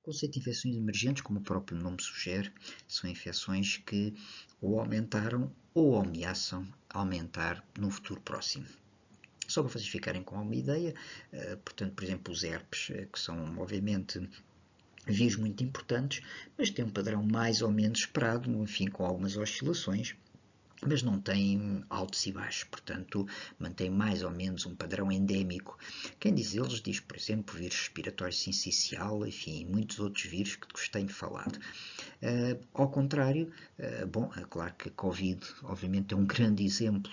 O conceito de infecções emergentes, como o próprio nome sugere, são infecções que ou aumentaram ou ameaçam aumentar no futuro próximo. Só para vocês ficarem com uma ideia, portanto, por exemplo, os herpes, que são obviamente vírus muito importantes, mas têm um padrão mais ou menos esperado, enfim, com algumas oscilações, mas não tem altos e baixos, portanto, mantém mais ou menos um padrão endémico. Quem diz eles diz, por exemplo, vírus respiratório sincicial, enfim, muitos outros vírus que vos tenho falado. Ao contrário, bom, é claro que a Covid, obviamente, é um grande exemplo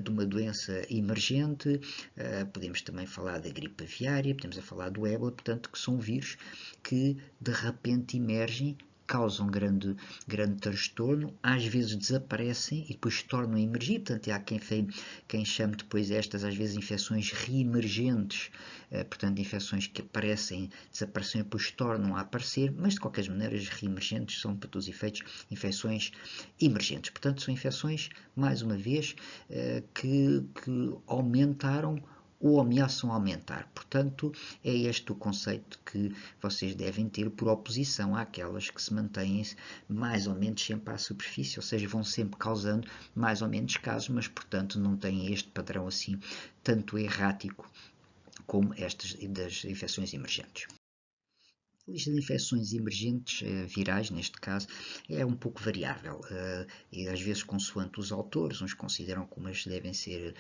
de uma doença emergente, podemos também falar da gripe aviária, podemos falar do ébola, portanto, que são vírus que de repente emergem, causam grande transtorno, às vezes desaparecem e depois tornam a emergir, portanto há quem chame depois estas às vezes infecções reemergentes, portanto infecções que aparecem, desaparecem e depois tornam a aparecer, mas de qualquer maneira as reemergentes são para todos os efeitos infecções emergentes, portanto são infecções, mais uma vez, que aumentaram ou ameaçam aumentar. Portanto, é este o conceito que vocês devem ter por oposição àquelas que se mantêm mais ou menos sempre à superfície, ou seja, vão sempre causando mais ou menos casos, mas, portanto, não têm este padrão assim tanto errático como estas das infecções emergentes. A lista de infecções emergentes, virais neste caso, é um pouco variável e às vezes consoante os autores, uns consideram que umas devem ser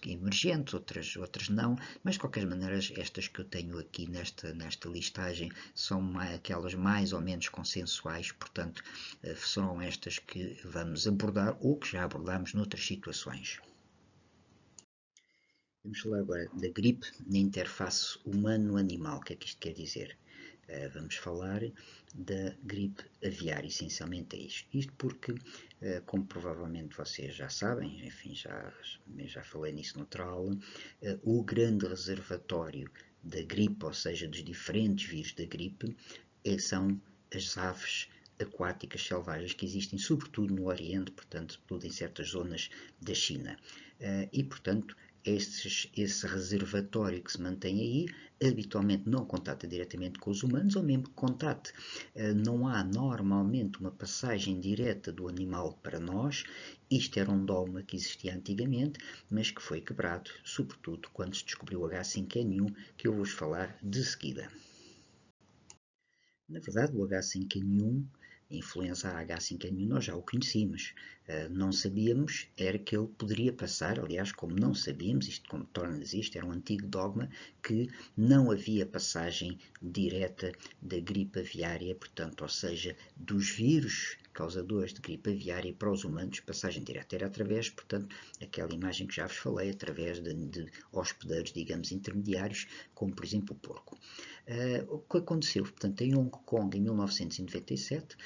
emergentes, outras não, mas de qualquer maneira estas que eu tenho aqui nesta listagem são aquelas mais ou menos consensuais, portanto são estas que vamos abordar ou que já abordamos noutras situações. Vamos falar agora da gripe na interface humano-animal. O que é que isto quer dizer? Vamos falar da gripe aviária, essencialmente é isto. Isto porque, como provavelmente vocês já sabem, enfim, já falei nisso noutra aula, o grande reservatório da gripe, ou seja, dos diferentes vírus da gripe, são as aves aquáticas selvagens que existem sobretudo no Oriente, portanto, tudo em certas zonas da China. E, portanto, esse reservatório que se mantém aí, habitualmente não contata diretamente com os humanos, ou mesmo que contate. Não há normalmente uma passagem direta do animal para nós. Isto era um dogma que existia antigamente, mas que foi quebrado, sobretudo quando se descobriu o H5N1, que eu vou vos falar de seguida. Na verdade, o H5N1, a influenza H5N1, nós já o conhecíamos. Não sabíamos era que ele poderia passar, aliás, como não sabíamos, isto como torna-nos isto, era um antigo dogma, que não havia passagem direta da gripe aviária, portanto, ou seja, dos vírus causadores de gripe aviária para os humanos, passagem direta. Era através, portanto, aquela imagem que já vos falei, através de hospedeiros, digamos, intermediários, como por exemplo o porco. O que aconteceu, portanto, em Hong Kong, em 1997,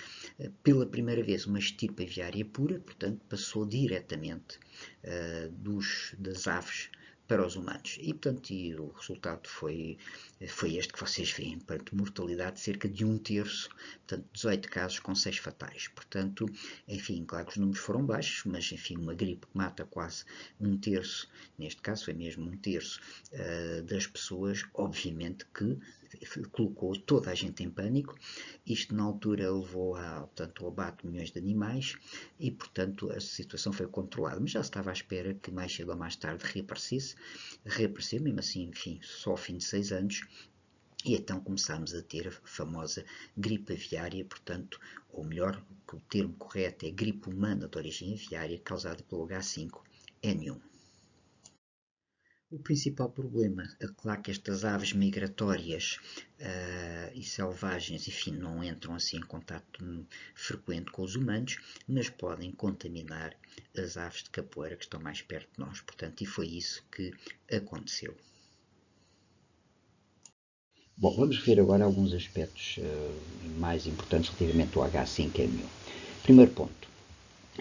pela primeira vez uma estirpe aviária pura, portanto, passou diretamente das aves para os humanos. E, portanto, o resultado foi este que vocês veem, portanto, mortalidade de cerca de 1/3, portanto, 18 casos com 6 fatais. Portanto, enfim, claro que os números foram baixos, mas, enfim, uma gripe que mata quase 1/3, neste caso foi mesmo 1/3 das pessoas, obviamente que colocou toda a gente em pânico. Isto na altura levou ao abate de milhões de animais e, portanto, a situação foi controlada. Mas já se estava à espera que mais cedo ou mais tarde reaparecesse. Reapareceu, mesmo assim, enfim, só ao fim de 6 anos. E então começámos a ter a famosa gripe aviária, portanto, ou melhor, o termo correto é gripe humana de origem aviária causada pelo H5N1. O principal problema é claro que estas aves migratórias e selvagens, enfim, não entram assim em contato frequente com os humanos, mas podem contaminar as aves de capoeira que estão mais perto de nós. Portanto, e foi isso que aconteceu. Bom, vamos ver agora alguns aspectos mais importantes relativamente ao H5N1. Primeiro ponto,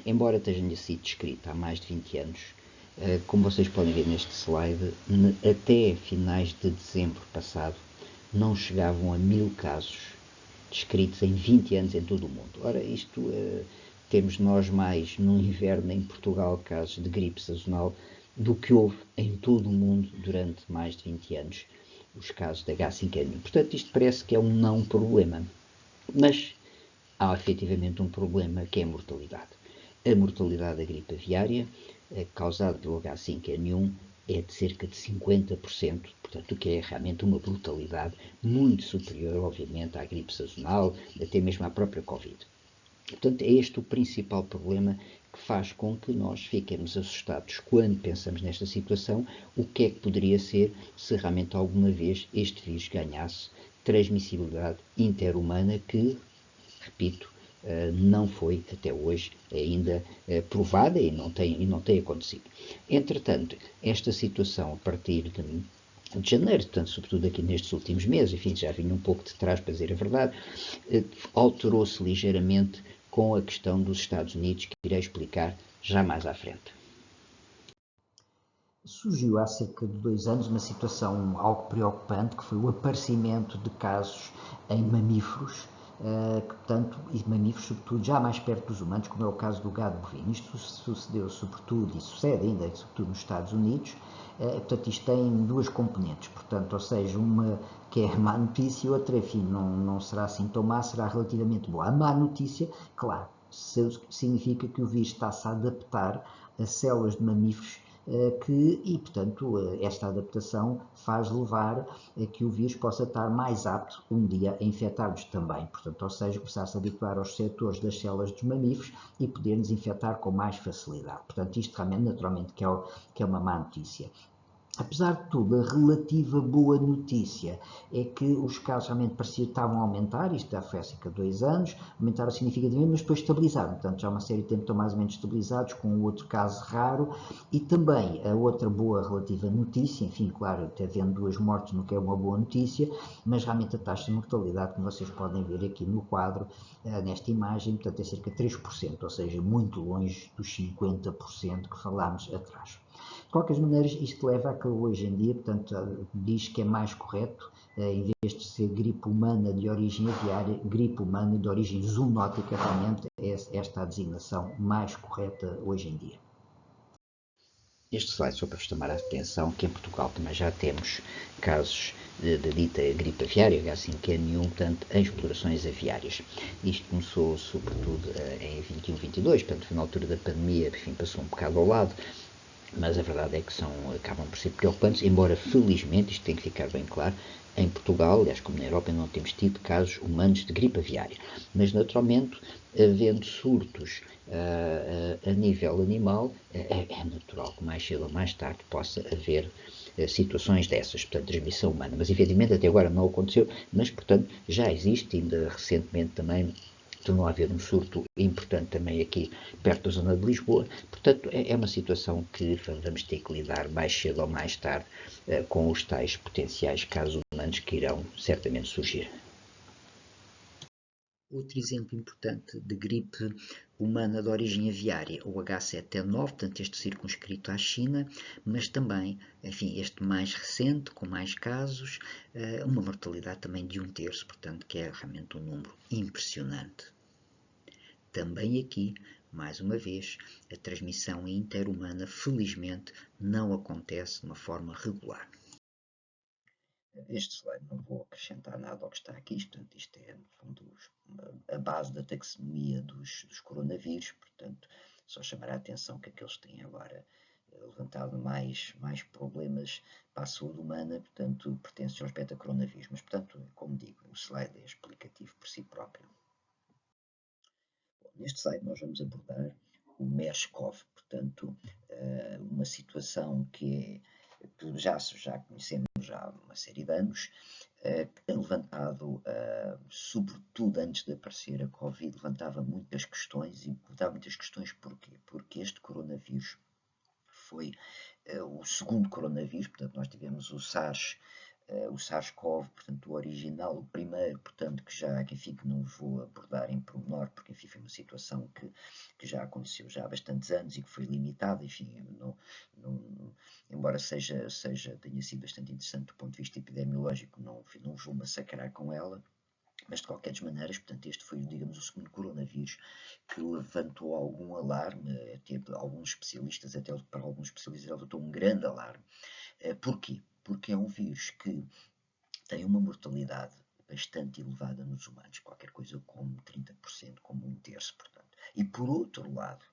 embora tenha sido descrito há mais de 20 anos, como vocês podem ver neste slide, até finais de dezembro passado, não chegavam a 1000 casos descritos em 20 anos em todo o mundo. Ora, isto temos nós mais no inverno em Portugal casos de gripe sazonal do que houve em todo o mundo durante mais de 20 anos. os casos de H5N1. Portanto, isto parece que é um não problema. Mas há efetivamente um problema que é a mortalidade. A mortalidade da gripe aviária, causada pelo H5N1, é de cerca de 50%, portanto, o que é realmente uma brutalidade muito superior, obviamente, à gripe sazonal, até mesmo à própria Covid. Portanto, é este o principal problema que faz com que nós fiquemos assustados quando pensamos nesta situação, o que é que poderia ser se realmente alguma vez este vírus ganhasse transmissibilidade interhumana que, repito, não foi até hoje ainda provada e não tem acontecido. Entretanto, esta situação a partir de janeiro, portanto, sobretudo aqui nestes últimos meses, enfim, já vinha um pouco de trás, para dizer a verdade, alterou-se ligeiramente com a questão dos Estados Unidos, que irei explicar já mais à frente. Surgiu há cerca de 2 anos uma situação algo preocupante, que foi o aparecimento de casos em mamíferos, portanto, e mamíferos sobretudo já mais perto dos humanos, como é o caso do gado bovino. Isto sucedeu sobretudo, e sucede ainda, sobretudo nos Estados Unidos. Portanto, isto tem duas componentes, portanto, ou seja, uma que é má notícia e outra, enfim, não será assim tão má, será relativamente boa. A má notícia, claro, significa que o vírus está-se a adaptar a células de mamíferos e, portanto, esta adaptação faz levar a que o vírus possa estar mais apto um dia a infectar-nos também. Portanto, ou seja, começar-se a habituar aos receptores das células dos mamíferos e poder-nos infectar com mais facilidade. Portanto, isto realmente, naturalmente, que é uma má notícia. Apesar de tudo, a relativa boa notícia é que os casos realmente pareciam estavam a aumentar, isto já foi há cerca de 2 anos, aumentaram significativamente, mas depois estabilizaram. Portanto, já há uma série de tempo estão mais ou menos estabilizados, com um outro caso raro. E também a outra boa relativa notícia, enfim, claro, até havendo 2 mortes, não que é uma boa notícia, mas realmente a taxa de mortalidade, como vocês podem ver aqui no quadro, nesta imagem, portanto, é cerca de 3%, ou seja, muito longe dos 50% que falámos atrás. De qualquer maneira, isto leva a que hoje em dia, portanto, diz que é mais correto, em vez de ser gripe humana de origem aviária, gripe humana de origem zoonótica, realmente é esta a designação mais correta hoje em dia. Este slide só para vos chamar a atenção que em Portugal também já temos casos da dita gripe aviária, H5N1, portanto, em explorações aviárias. Isto começou, sobretudo, em 21-22, portanto, foi na altura da pandemia, enfim, passou um bocado ao lado, mas a verdade é que acabam por ser preocupantes, embora felizmente, isto tem que ficar bem claro, em Portugal, aliás como na Europa, não temos tido casos humanos de gripe aviária. Mas naturalmente, havendo surtos a nível animal, é natural que mais cedo ou mais tarde possa haver situações dessas, portanto, transmissão humana. Mas efetivamente até agora não aconteceu, mas portanto já existe, ainda recentemente também tornou a haver um surto importante também aqui perto da zona de Lisboa. Portanto, é uma situação que vamos ter que lidar mais cedo ou mais tarde com os tais potenciais casos humanos que irão certamente surgir. Outro exemplo importante de gripe humana de origem aviária, o H7N9, portanto este circunscrito à China, mas também, enfim, este mais recente, com mais casos, uma mortalidade também de 1/3, portanto que é realmente um número impressionante. Também aqui, mais uma vez, a transmissão interhumana, felizmente, não acontece de uma forma regular. Este slide não vou acrescentar nada ao que está aqui, portanto, isto é, no fundo, a base da taxonomia dos coronavírus, portanto, só chamar a atenção que aqueles têm agora levantado mais problemas para a saúde humana, portanto, pertencem aos beta-coronavírus. Mas, portanto, como digo, o slide é explicativo por si próprio. Bom, neste slide nós vamos abordar o MERS-CoV, portanto, uma situação que já conhecemos já há uma série de anos, que tem levantado, sobretudo antes de aparecer a Covid, levantava muitas questões, e levantava muitas questões porquê? Porque este coronavírus foi o segundo coronavírus, portanto nós tivemos o SARS-CoV, portanto, o original, o primeiro, portanto, que não vou abordar em pormenor, porque, enfim, foi uma situação que já aconteceu já há bastantes anos e que foi limitada, enfim, embora tenha sido bastante interessante do ponto de vista epidemiológico, não vos vou massacrar com ela, mas de qualquer das maneiras, portanto, este foi, digamos, o segundo coronavírus que levantou algum alarme, até para alguns especialistas levantou um grande alarme. Porquê? Porque é um vírus que tem uma mortalidade bastante elevada nos humanos, qualquer coisa como 30%, como 1/3, portanto. E por outro lado,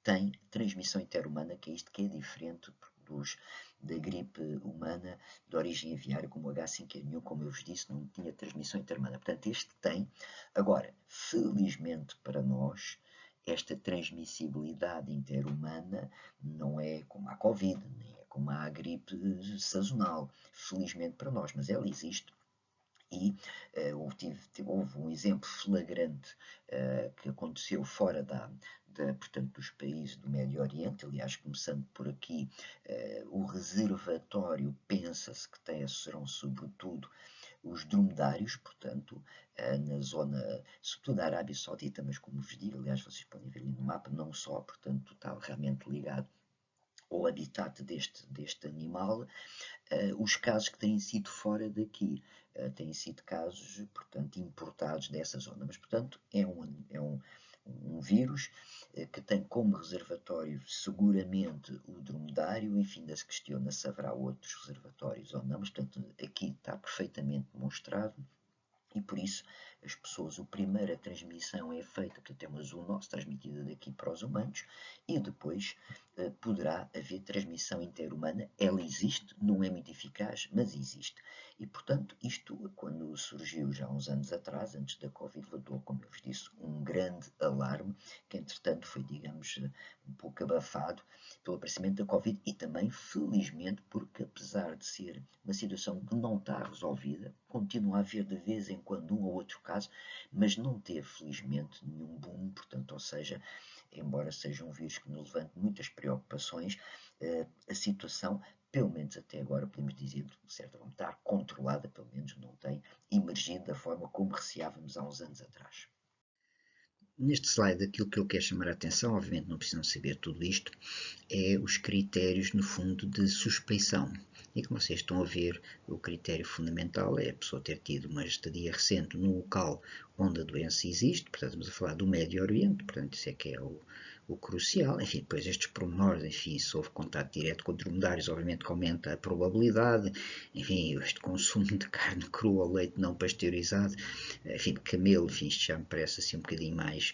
tem transmissão interhumana, que é isto que é diferente da gripe humana de origem aviária, como o H5N1, como eu vos disse, não tinha transmissão interhumana. Portanto, este tem. Agora, felizmente para nós, esta transmissibilidade interhumana não é como a Covid, nem é como a gripe sazonal, felizmente para nós, mas ela existe. E houve um exemplo flagrante que aconteceu fora portanto, dos países do Médio Oriente, aliás, começando por aqui, o reservatório pensa-se que serão sobretudo os dromedários, portanto, na zona, sobretudo da Arábia Saudita, mas como vos digo, aliás, vocês podem ver ali no mapa, não só, portanto, está realmente ligado ao habitat deste animal. Os casos que têm sido fora daqui têm sido casos, portanto, importados dessa zona, mas, portanto, é um vírus que tem como reservatório seguramente o dromedário, enfim, ainda se questiona se haverá outros reservatórios ou não, mas, portanto, aqui está perfeitamente demonstrado. E por isso as pessoas, a primeira transmissão é feita, portanto é uma zoonose transmitida daqui para os humanos, e depois poderá haver transmissão interhumana. Ela existe, não é muito eficaz, mas existe. E portanto isto, quando surgiu já há uns anos atrás, antes da Covid, levantou, como eu vos disse, um grande alarme, que entretanto foi, digamos, um pouco abafado pelo aparecimento da Covid, e também, felizmente, porque apesar de ser uma situação que não está resolvida, continua a haver de vez em quando um ou outro caso, mas não teve, felizmente, nenhum boom, portanto, ou seja, embora seja um vírus que nos levante muitas preocupações, a situação, pelo menos até agora, podemos dizer, de certa forma, está controlada, pelo menos não tem emergido da forma como receávamos há uns anos atrás. Neste slide, aquilo que eu quero chamar a atenção, obviamente não precisam saber tudo isto, é os critérios, no fundo, de suspeição. E como vocês estão a ver, o critério fundamental é a pessoa ter tido uma estadia recente no local onde a doença existe, portanto estamos a falar do Médio Oriente, portanto isso é que é o crucial. Enfim, depois estes pormenores, enfim, se houve contato direto com dromedários, obviamente que aumenta a probabilidade, enfim, este consumo de carne crua ou leite não pasteurizado, enfim, de camelo, enfim, isto já me parece assim um bocadinho mais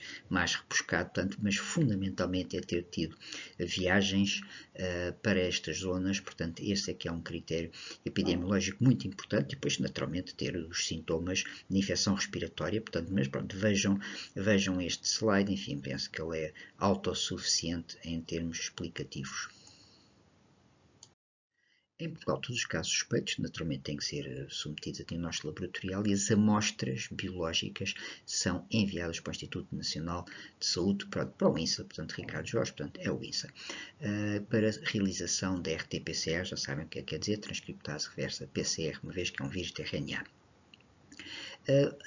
rebuscado, portanto, mas fundamentalmente é ter tido viagens para estas zonas, portanto, esse é que é um critério epidemiológico muito importante, e depois, naturalmente, ter os sintomas de infecção respiratória, portanto, mas pronto, vejam este slide, enfim, penso que ele é autossuficiente em termos explicativos. Em Portugal, todos os casos suspeitos, naturalmente, têm que ser submetidos a diagnóstico laboratorial, e as amostras biológicas são enviadas para o Instituto Nacional de Saúde, para o INSA, portanto, Ricardo Jorge, portanto, é o INSA, para realização da RT-PCR, já sabem o que quer dizer, transcriptase reversa PCR, uma vez que é um vírus de RNA.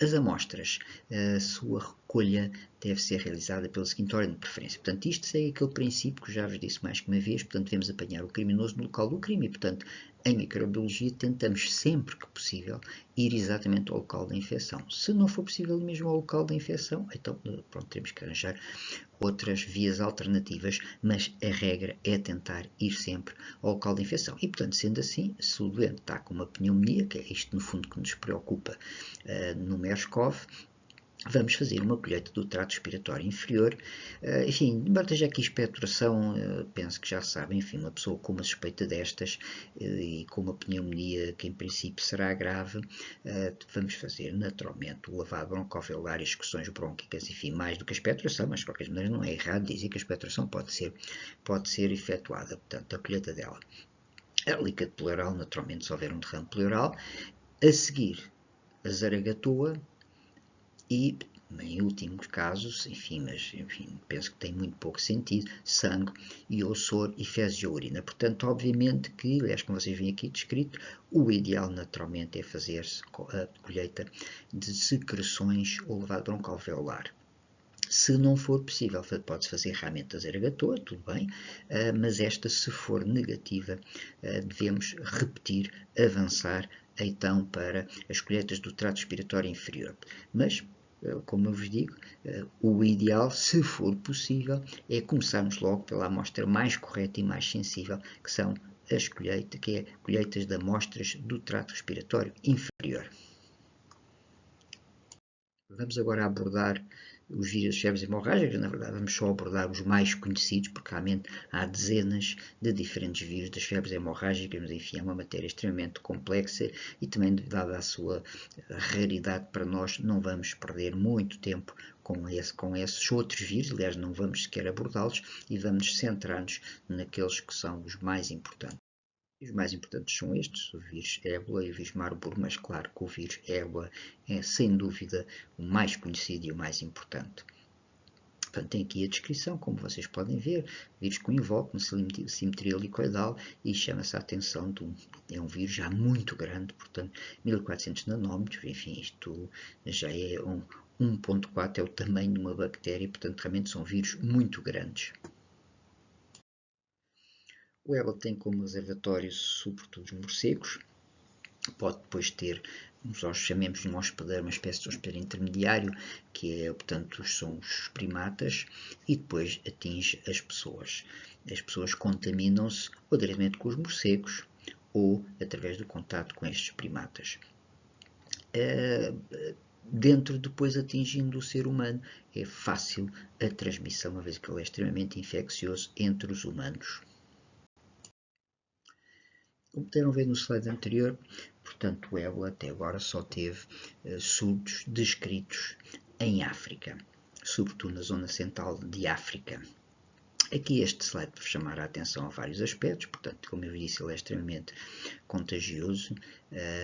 As amostras, a sua recolha deve ser realizada pela seguinte ordem de preferência. Portanto, isto segue aquele princípio que já vos disse mais que uma vez, portanto, devemos apanhar o criminoso no local do crime, e, portanto, em microbiologia tentamos sempre que possível ir exatamente ao local da infecção. Se não for possível ir mesmo ao local da infecção, então, pronto, temos que arranjar outras vias alternativas, mas a regra é tentar ir sempre ao local de infecção. E, portanto, sendo assim, se o doente está com uma pneumonia, que é isto no fundo que nos preocupa no MERS-CoV, vamos fazer uma colheita do trato respiratório inferior. Enfim, embora esteja aqui expectoração, penso que já sabem, enfim, uma pessoa com uma suspeita destas e com uma pneumonia que em princípio será grave, vamos fazer naturalmente o lavado broncoalveolar e excursões brônquicas, enfim, mais do que a expectoração, mas de qualquer maneira não é errado dizer que a expectoração pode ser efetuada, portanto, a colheita dela. A líquido pleural, naturalmente, se houver um derrame pleural. A seguir, a zaragatoa. E, em últimos casos, enfim, penso que tem muito pouco sentido, sangue e ossor e fezes e urina. Portanto, obviamente que, aliás, como vocês veem aqui descrito, o ideal naturalmente é fazer-se a colheita de secreções ou lavado broncoalveolar. Se não for possível, pode-se fazer realmente a zaragatoa, tudo bem, mas esta, se for negativa, devemos repetir, avançar, então, para as colheitas do trato respiratório inferior. Mas, como eu vos digo, o ideal, se for possível, é começarmos logo pela amostra mais correta e mais sensível, que são as colheitas, que é colheitas de amostras do trato respiratório inferior. Vamos agora abordar os vírus de febres hemorrágicas. Na verdade, vamos só abordar os mais conhecidos, porque realmente há dezenas de diferentes vírus das febres hemorrágicas, mas enfim, é uma matéria extremamente complexa e também, dada a sua raridade para nós, não vamos perder muito tempo com esses outros vírus. Aliás, não vamos sequer abordá-los e vamos centrar-nos naqueles que são os mais importantes. Os mais importantes são estes, o vírus ébola e o vírus Marburg, mas claro que o vírus ébola é sem dúvida o mais conhecido e o mais importante. Portanto, tem aqui a descrição, como vocês podem ver, vírus que envolve uma simetria helicoidal e chama-se a atenção é um vírus já muito grande, portanto, 1400 nanómetros, enfim, isto já é 1.4, é o tamanho de uma bactéria, portanto, realmente são vírus muito grandes. O ébola tem como reservatório sobretudo os morcegos, pode depois ter, nós chamemos de um hospedeiro, uma espécie de hospedeiro intermediário, que é, portanto, são os primatas, e depois atinge as pessoas. As pessoas contaminam-se ou diretamente com os morcegos ou através do contato com estes primatas. Dentro, depois atingindo o ser humano, é fácil a transmissão, uma vez que ele é extremamente infeccioso entre os humanos. Como puderam ver no slide anterior, portanto, o ébola até agora só teve surtos descritos em África, sobretudo na zona central de África. Aqui este slide para chamar a atenção a vários aspectos, portanto, como eu disse, ele é extremamente contagioso,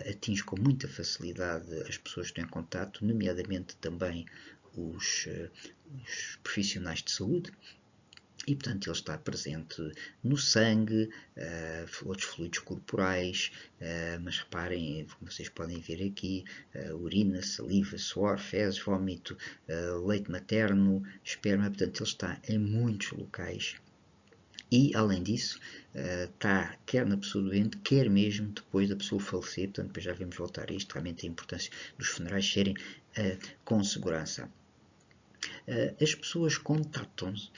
atinge com muita facilidade as pessoas que estão em contato, nomeadamente também os profissionais de saúde. E, portanto, ele está presente no sangue, outros fluidos corporais, mas reparem, como vocês podem ver aqui, urina, saliva, suor, fezes, vômito, leite materno, esperma, portanto, ele está em muitos locais. E, além disso, está quer na pessoa doente, quer mesmo depois da pessoa falecer, portanto, depois já vamos voltar a isto, realmente a importância dos funerais serem com segurança. As pessoas contatam-se,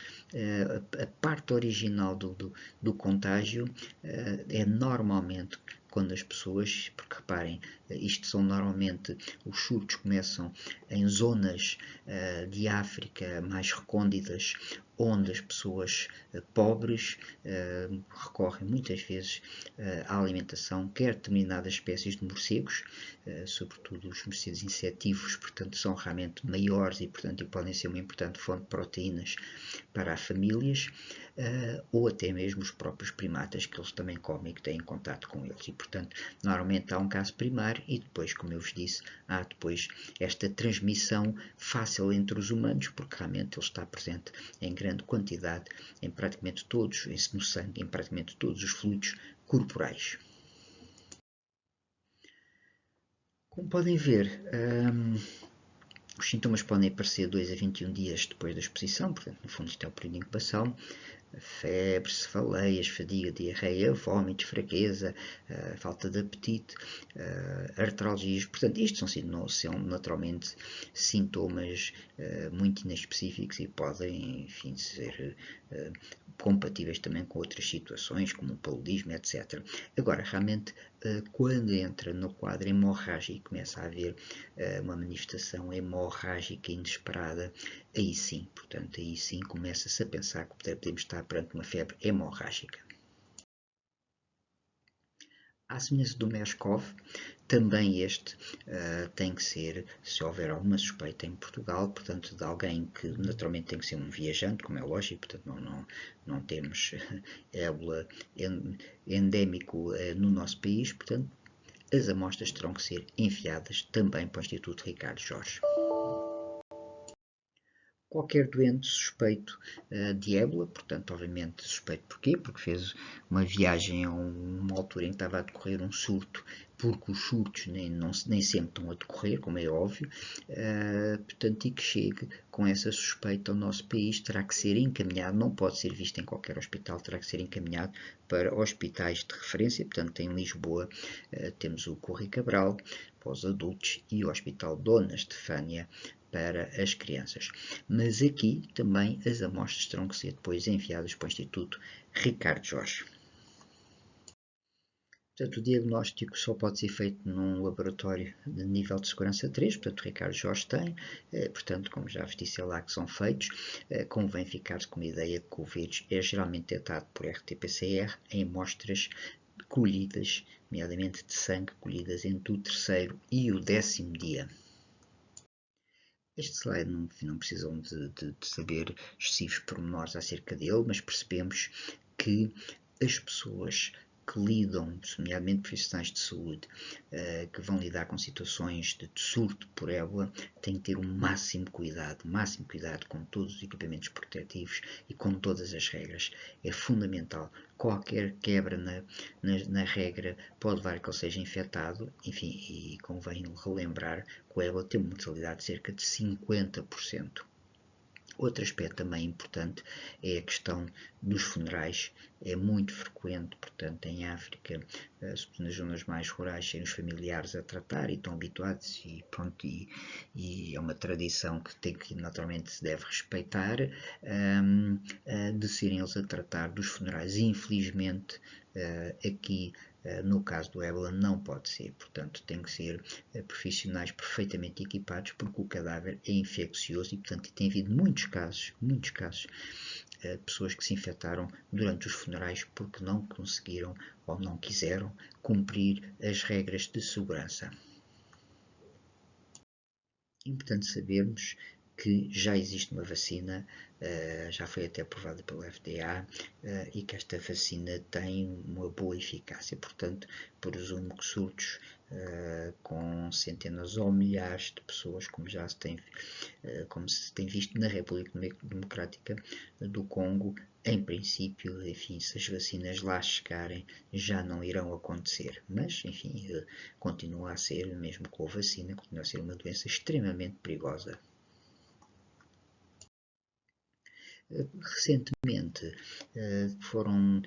a parte original do contágio é normalmente quando as pessoas, porque reparem, isto são normalmente, os surtos começam em zonas de África mais recônditas, onde as pessoas pobres recorrem muitas vezes à alimentação, quer determinadas espécies de morcegos, sobretudo os morcegos insetívoros, portanto são realmente maiores e portanto podem ser uma importante fonte de proteínas para as famílias, ou até mesmo os próprios primatas que eles também comem e que têm contato com eles. E portanto, normalmente há um caso primário e depois, como eu vos disse, há depois esta transmissão fácil entre os humanos, porque realmente ele está presente em grande quantidade em praticamente todos, no sangue, em praticamente todos os fluidos corporais. Como podem ver, os sintomas podem aparecer 2 a 21 dias depois da exposição, portanto, no fundo, isto é o período de incubação. Febre, cefaleias, fadiga, diarreia, vômitos, fraqueza, falta de apetite, artralgias. Portanto, isto são naturalmente sintomas muito inespecíficos e podem, enfim, ser compatíveis também com outras situações, como o paludismo, etc. Agora, realmente, quando entra no quadro hemorrágico e começa a haver uma manifestação hemorrágica inesperada, aí sim, portanto, aí sim começa-se a pensar que podemos estar perante uma febre hemorrágica. À semelhança do MERS-CoV, também este tem que ser, se houver alguma suspeita em Portugal, portanto, de alguém que naturalmente tem que ser um viajante, como é lógico, portanto, não temos ébola endémico no nosso país, portanto, as amostras terão que ser enviadas também para o Instituto Ricardo Jorge. Qualquer doente suspeito de ébola, portanto, obviamente suspeito porquê? Porque fez uma viagem a uma altura em que estava a decorrer um surto, porque os surtos nem sempre estão a decorrer, como é óbvio, portanto, e que chegue com essa suspeita ao nosso país, terá que ser encaminhado, não pode ser visto em qualquer hospital, terá que ser encaminhado para hospitais de referência, portanto, em Lisboa temos o Correio Cabral, para os adultos, e o Hospital Dona Estefânia, para as crianças. Mas aqui também as amostras terão que ser depois enviadas para o Instituto Ricardo Jorge. Portanto, o diagnóstico só pode ser feito num laboratório de nível de segurança 3, portanto, o Ricardo Jorge tem, portanto, como já vos disse, é lá que são feitos. Convém ficar-se com uma ideia que o vírus é geralmente detectado por RT-PCR em amostras colhidas, nomeadamente de sangue, colhidas entre o 3º e o 10º dia. Este slide não precisam de saber excessivos pormenores acerca dele, mas percebemos que as pessoas que lidam, nomeadamente profissionais de saúde, que vão lidar com situações de surto por ébola, têm que ter o máximo cuidado com todos os equipamentos protetivos e com todas as regras. É fundamental. Qualquer quebra na regra pode levar a que ele seja infectado, enfim, e convém relembrar que o ébola tem uma mortalidade de cerca de 50%. Outro aspecto também importante é a questão dos funerais. É muito frequente, portanto, em África, sobretudo nas zonas mais rurais, serem os familiares a tratar e estão habituados e pronto, e é uma tradição que naturalmente se deve respeitar, de serem eles a tratar dos funerais. Infelizmente, aqui no caso do ébola não pode ser, portanto tem que ser profissionais perfeitamente equipados, porque o cadáver é infeccioso e portanto tem havido muitos casos, pessoas que se infectaram durante os funerais porque não conseguiram ou não quiseram cumprir as regras de segurança. É importante sabermos que já existe uma vacina, já foi até aprovada pelo FDA, e que esta vacina tem uma boa eficácia. Portanto, presumo que surtos com centenas ou milhares de pessoas, como se tem visto na República Democrática do Congo, em princípio, enfim, se as vacinas lá chegarem, já não irão acontecer. Mas, enfim, continua a ser, mesmo com a vacina, continua a ser uma doença extremamente perigosa. Recentemente foram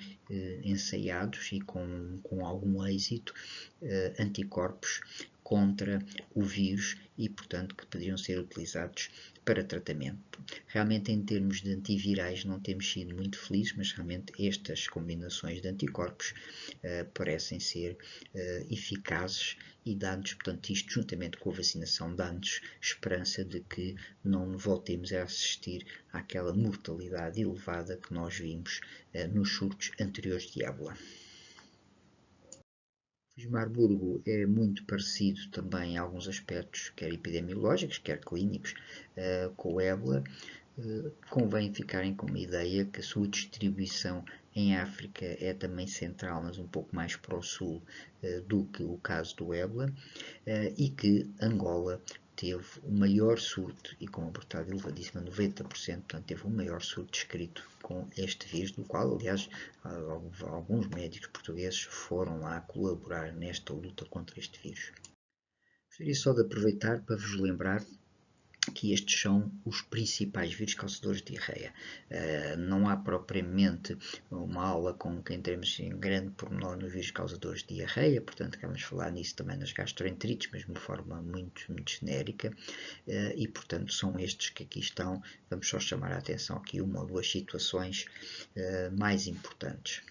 ensaiados e com algum êxito anticorpos contra o vírus e, portanto, que poderiam ser utilizados para tratamento. Realmente, em termos de antivirais, não temos sido muito felizes, mas realmente estas combinações de anticorpos parecem ser eficazes e dá-nos, portanto, isto juntamente com a vacinação, dá-nos esperança de que não voltemos a assistir àquela mortalidade elevada que nós vimos nos surtos anteriores de ébola. O Marburgo é muito parecido também em alguns aspectos, quer epidemiológicos, quer clínicos, com o ébola. Convém ficarem com uma ideia que a sua distribuição em África é também central, mas um pouco mais para o sul do que o caso do ébola, e que Angola teve o maior surto e com uma mortalidade elevadíssima, 90%, portanto teve o maior surto descrito com este vírus, do qual, aliás, alguns médicos portugueses foram lá colaborar nesta luta contra este vírus. Gostaria só de aproveitar para vos lembrar que estes são os principais vírus causadores de diarreia. Não há propriamente uma aula com que entremos em grande pormenor nos vírus causadores de diarreia, portanto vamos falar nisso também nas gastroenterites, mas de uma forma muito genérica, e portanto são estes que aqui estão. Vamos só chamar a atenção aqui uma ou duas situações mais importantes.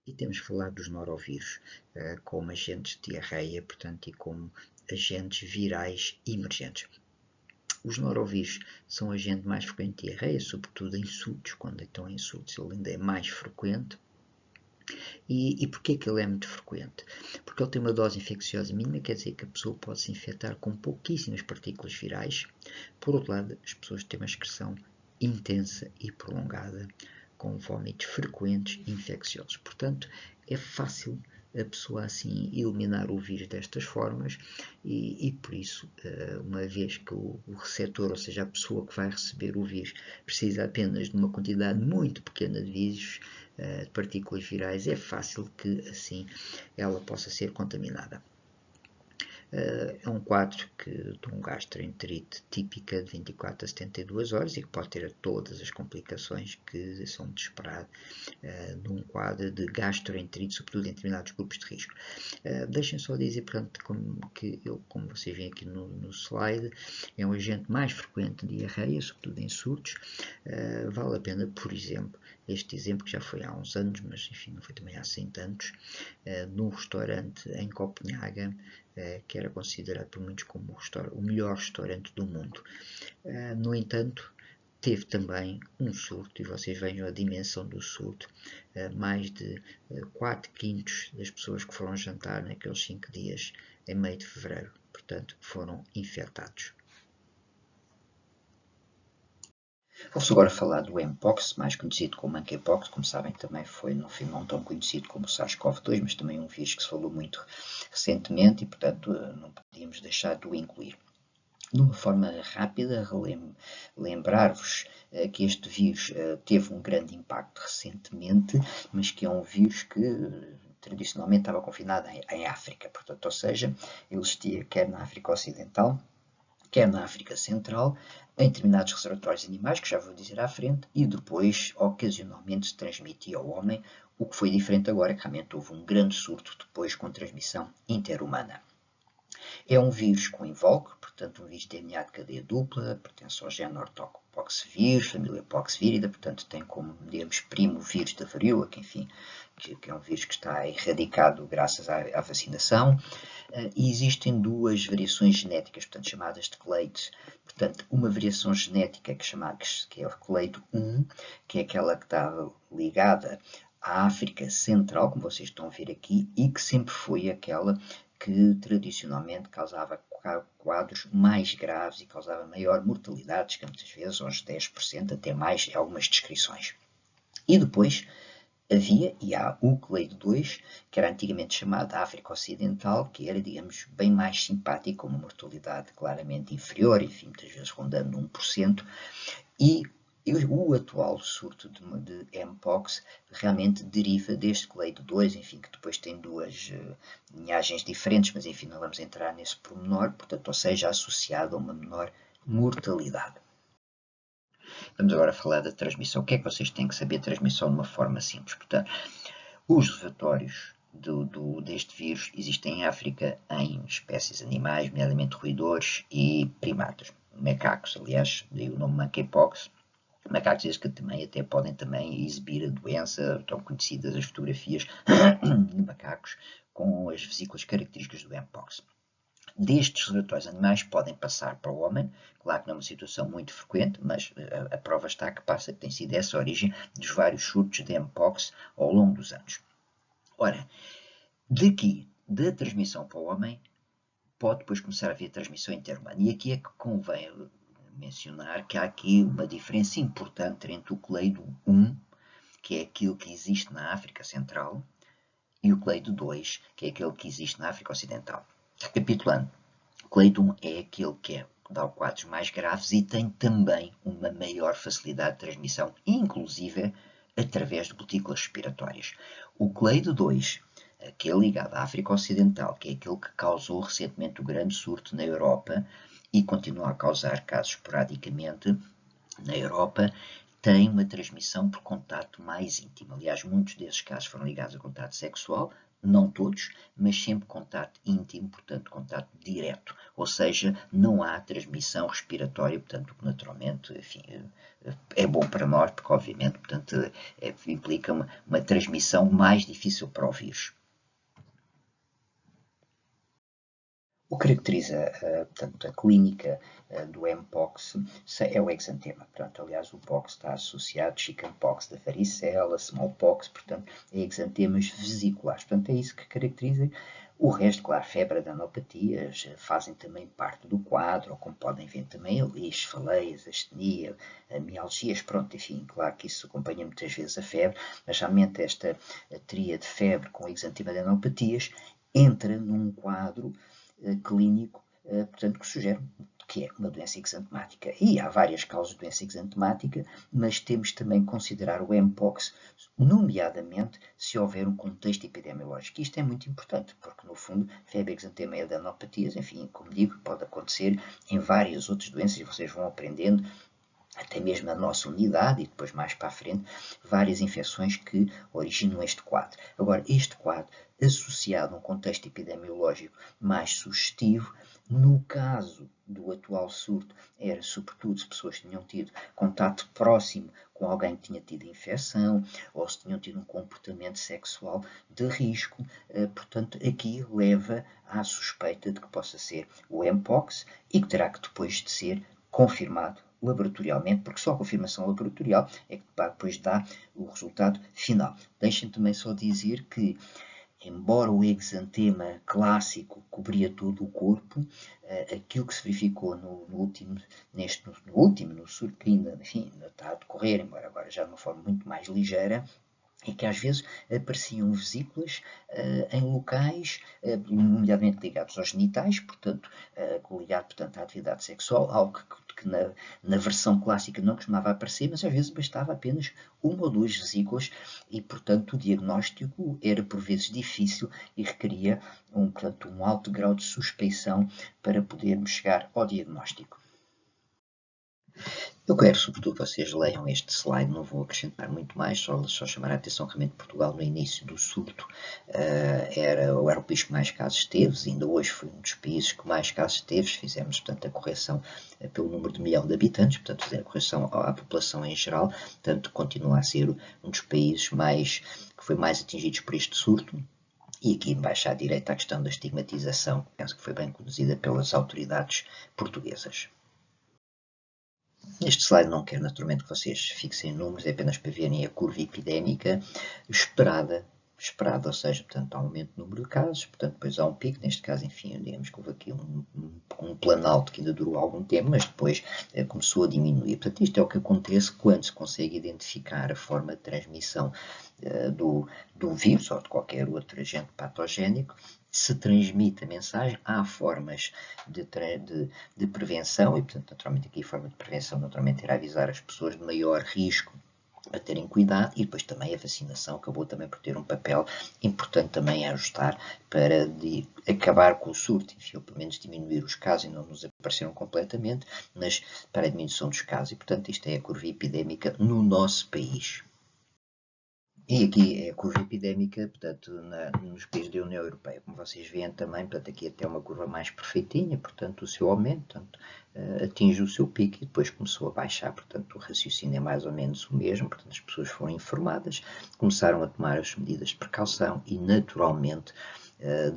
E temos que falar dos norovírus como agentes de diarreia, portanto, e como agentes virais emergentes. Os norovírus são o agente mais frequente de diarreia, sobretudo em surtos. Quando estão em surtos, ele ainda é mais frequente. E porquê que ele é muito frequente? Porque ele tem uma dose infecciosa mínima, quer dizer que a pessoa pode se infectar com pouquíssimas partículas virais. Por outro lado, as pessoas têm uma excreção intensa e prolongada, com vômitos frequentes e infecciosos. Portanto, é fácil a pessoa assim eliminar o vírus destas formas e por isso, uma vez que o receptor, ou seja, a pessoa que vai receber o vírus, precisa apenas de uma quantidade muito pequena de vírus, de partículas virais, é fácil que assim ela possa ser contaminada. É um quadro de um gastroenterite típica de 24 a 72 horas e que pode ter todas as complicações que são de esperar num quadro de gastroenterite, sobretudo em determinados grupos de risco. Deixem só dizer, portanto, como vocês veem aqui no slide, é um agente mais frequente de diarreia, sobretudo em surtos. Vale a pena, por exemplo, este exemplo que já foi há uns anos, mas enfim, não foi também há 100 anos, num restaurante em Copenhaga, que era considerado por muitos como o melhor restaurante do mundo. No entanto, teve também um surto, e vocês vejam a dimensão do surto, mais de 4/5 das pessoas que foram jantar naqueles 5 dias em meio de fevereiro, portanto, foram infectados. Vou-vos agora falar do Mpox, mais conhecido como Monkeypox. Como sabem, também foi não tão conhecido como o SARS-CoV-2, mas também um vírus que se falou muito recentemente e, portanto, não podíamos deixar de o incluir. De uma forma rápida, lembrar-vos que este vírus teve um grande impacto recentemente, mas que é um vírus que tradicionalmente estava confinado em África. Portanto, ou seja, ele existia quer na África Ocidental, quer na África Central, em determinados reservatórios animais, que já vou dizer à frente, e depois, ocasionalmente, se transmitia ao homem, o que foi diferente agora, que realmente houve um grande surto depois com transmissão interhumana. É um vírus com invólucro, portanto um vírus de DNA de cadeia dupla, pertence ao género Orthopoxvirus, família Poxvírida, portanto tem como, digamos, primo o vírus da varíola, que enfim, que é um vírus que está erradicado graças à vacinação. E existem duas variações genéticas, portanto chamadas de clades. Portanto, uma variação genética que é o clade 1, que é aquela que está ligada à África Central, como vocês estão a ver aqui, e que sempre foi aquela que tradicionalmente causava quadros mais graves e causava maior mortalidade, que muitas vezes aos 10%, até mais, em algumas descrições. E depois havia, e há o clade 2, que era antigamente chamado África Ocidental, que era, digamos, bem mais simpático, com uma mortalidade claramente inferior, enfim, muitas vezes rondando 1%, e o atual surto de Mpox realmente deriva deste clade 2, enfim, que depois tem duas linhagens diferentes, mas enfim, não vamos entrar nesse pormenor, portanto, ou seja, associado a uma menor mortalidade. Vamos agora falar da transmissão. O que é que vocês têm que saber de transmissão de uma forma simples? Portanto, os reservatórios deste vírus existem em África em espécies animais, nomeadamente roedores e primatas. Macacos, aliás, daí o nome Monkeypox. Macacos que também até podem exibir a doença, estão conhecidas as fotografias de macacos com as vesículas características do Mpox. Destes reservatórios animais podem passar para o homem, claro que não é uma situação muito frequente, mas a prova está que passa, que tem sido essa a origem dos vários surtos de Mpox ao longo dos anos. Ora, daqui, da transmissão para o homem, pode depois começar a haver transmissão interhumana. E aqui é que convém mencionar que há aqui uma diferença importante entre o clade 1, que é aquilo que existe na África Central, e o clade 2, que é aquele que existe na África Ocidental. Recapitulando, o clade 1 é aquele que dá quadros mais graves e tem também uma maior facilidade de transmissão, inclusive através de gotículas respiratórias. O clade 2, aquele ligado à África Ocidental, que é aquele que causou recentemente o grande surto na Europa e continua a causar casos esporadicamente na Europa, tem uma transmissão por contato mais íntimo. Aliás, muitos desses casos foram ligados a contato sexual, não todos, mas sempre contato íntimo, portanto, contato direto. Ou seja, não há transmissão respiratória, portanto, naturalmente, enfim, é bom para nós, porque obviamente, portanto, implica uma transmissão mais difícil para o vírus. O que caracteriza, portanto, a clínica do Mpox é o exantema. Portanto, aliás, o pox está associado, chickenpox da varicela, smallpox, portanto, a exantemas vesiculares. Portanto, é isso que caracteriza. O resto, claro, febre, adenopatias, fazem também parte do quadro, ou como podem ver também ali, cefaleias, astenia, mialgias, pronto, enfim, claro que isso acompanha muitas vezes a febre, mas realmente esta tríade de febre com exantema e adenopatias entra num quadro clínico, portanto, que sugere que é uma doença exantemática. E há várias causas de doença exantemática, mas temos também que considerar o Mpox, nomeadamente se houver um contexto epidemiológico. Isto é muito importante, porque no fundo, febre, exantema e adenopatias, enfim, como digo, pode acontecer em várias outras doenças, e vocês vão aprendendo até mesmo na nossa unidade e depois mais para a frente, várias infecções que originam este quadro. Agora, este quadro, associado a um contexto epidemiológico mais sugestivo, no caso do atual surto, era sobretudo se pessoas tinham tido contato próximo com alguém que tinha tido infecção ou se tinham tido um comportamento sexual de risco. Portanto, aqui leva à suspeita de que possa ser o Mpox e que terá que depois de ser confirmado laboratorialmente, porque só a confirmação laboratorial é que depois dá o resultado final. Deixem também só dizer que, embora o exantema clássico cobria todo o corpo, aquilo que se verificou no surto que ainda, enfim, está a decorrer, embora agora já de uma forma muito mais ligeira, é que às vezes apareciam vesículas em locais, nomeadamente ligados aos genitais, portanto, ligado portanto, à atividade sexual, algo que na versão clássica não costumava aparecer, mas às vezes bastava apenas uma ou duas vesículas e, portanto, o diagnóstico era por vezes difícil e requeria portanto, um alto grau de suspeição para podermos chegar ao diagnóstico. Eu quero, sobretudo, que vocês leiam este slide, não vou acrescentar muito mais, só chamar a atenção que realmente Portugal, no início do surto, era o país que mais casos teve, ainda hoje foi um dos países que mais casos teve, fizemos, portanto, a correção pelo número de milhão de habitantes, portanto, fazer a correção à população em geral, portanto, continua a ser um dos países que foi mais atingidos por este surto. E aqui embaixo à direita a questão da estigmatização, que penso que foi bem conduzida pelas autoridades portuguesas. Este slide não quero naturalmente que vocês fixem números, é apenas para verem a curva epidémica esperada, ou seja, portanto, há um aumento no número de casos, portanto, depois há um pico, neste caso, enfim, digamos que houve aqui um planalto que ainda durou algum tempo, mas depois começou a diminuir. Portanto, isto é o que acontece quando se consegue identificar a forma de transmissão do vírus ou de qualquer outro agente patogénico, se transmite a mensagem, há formas de prevenção, e portanto, naturalmente aqui a forma de prevenção naturalmente era avisar as pessoas de maior risco a terem cuidado, e depois também a vacinação acabou também por ter um papel importante também a ajustar para acabar com o surto, enfim, ou pelo menos diminuir os casos, e não nos apareceram completamente, mas para a diminuição dos casos, e portanto isto é a curva epidémica no nosso país. E aqui é a curva epidémica, portanto, nos países da União Europeia. Como vocês veem também, portanto, aqui até uma curva mais perfeitinha, portanto, o seu aumento, portanto, atinge o seu pico e depois começou a baixar, portanto, o raciocínio é mais ou menos o mesmo, portanto, as pessoas foram informadas, começaram a tomar as medidas de precaução e, naturalmente,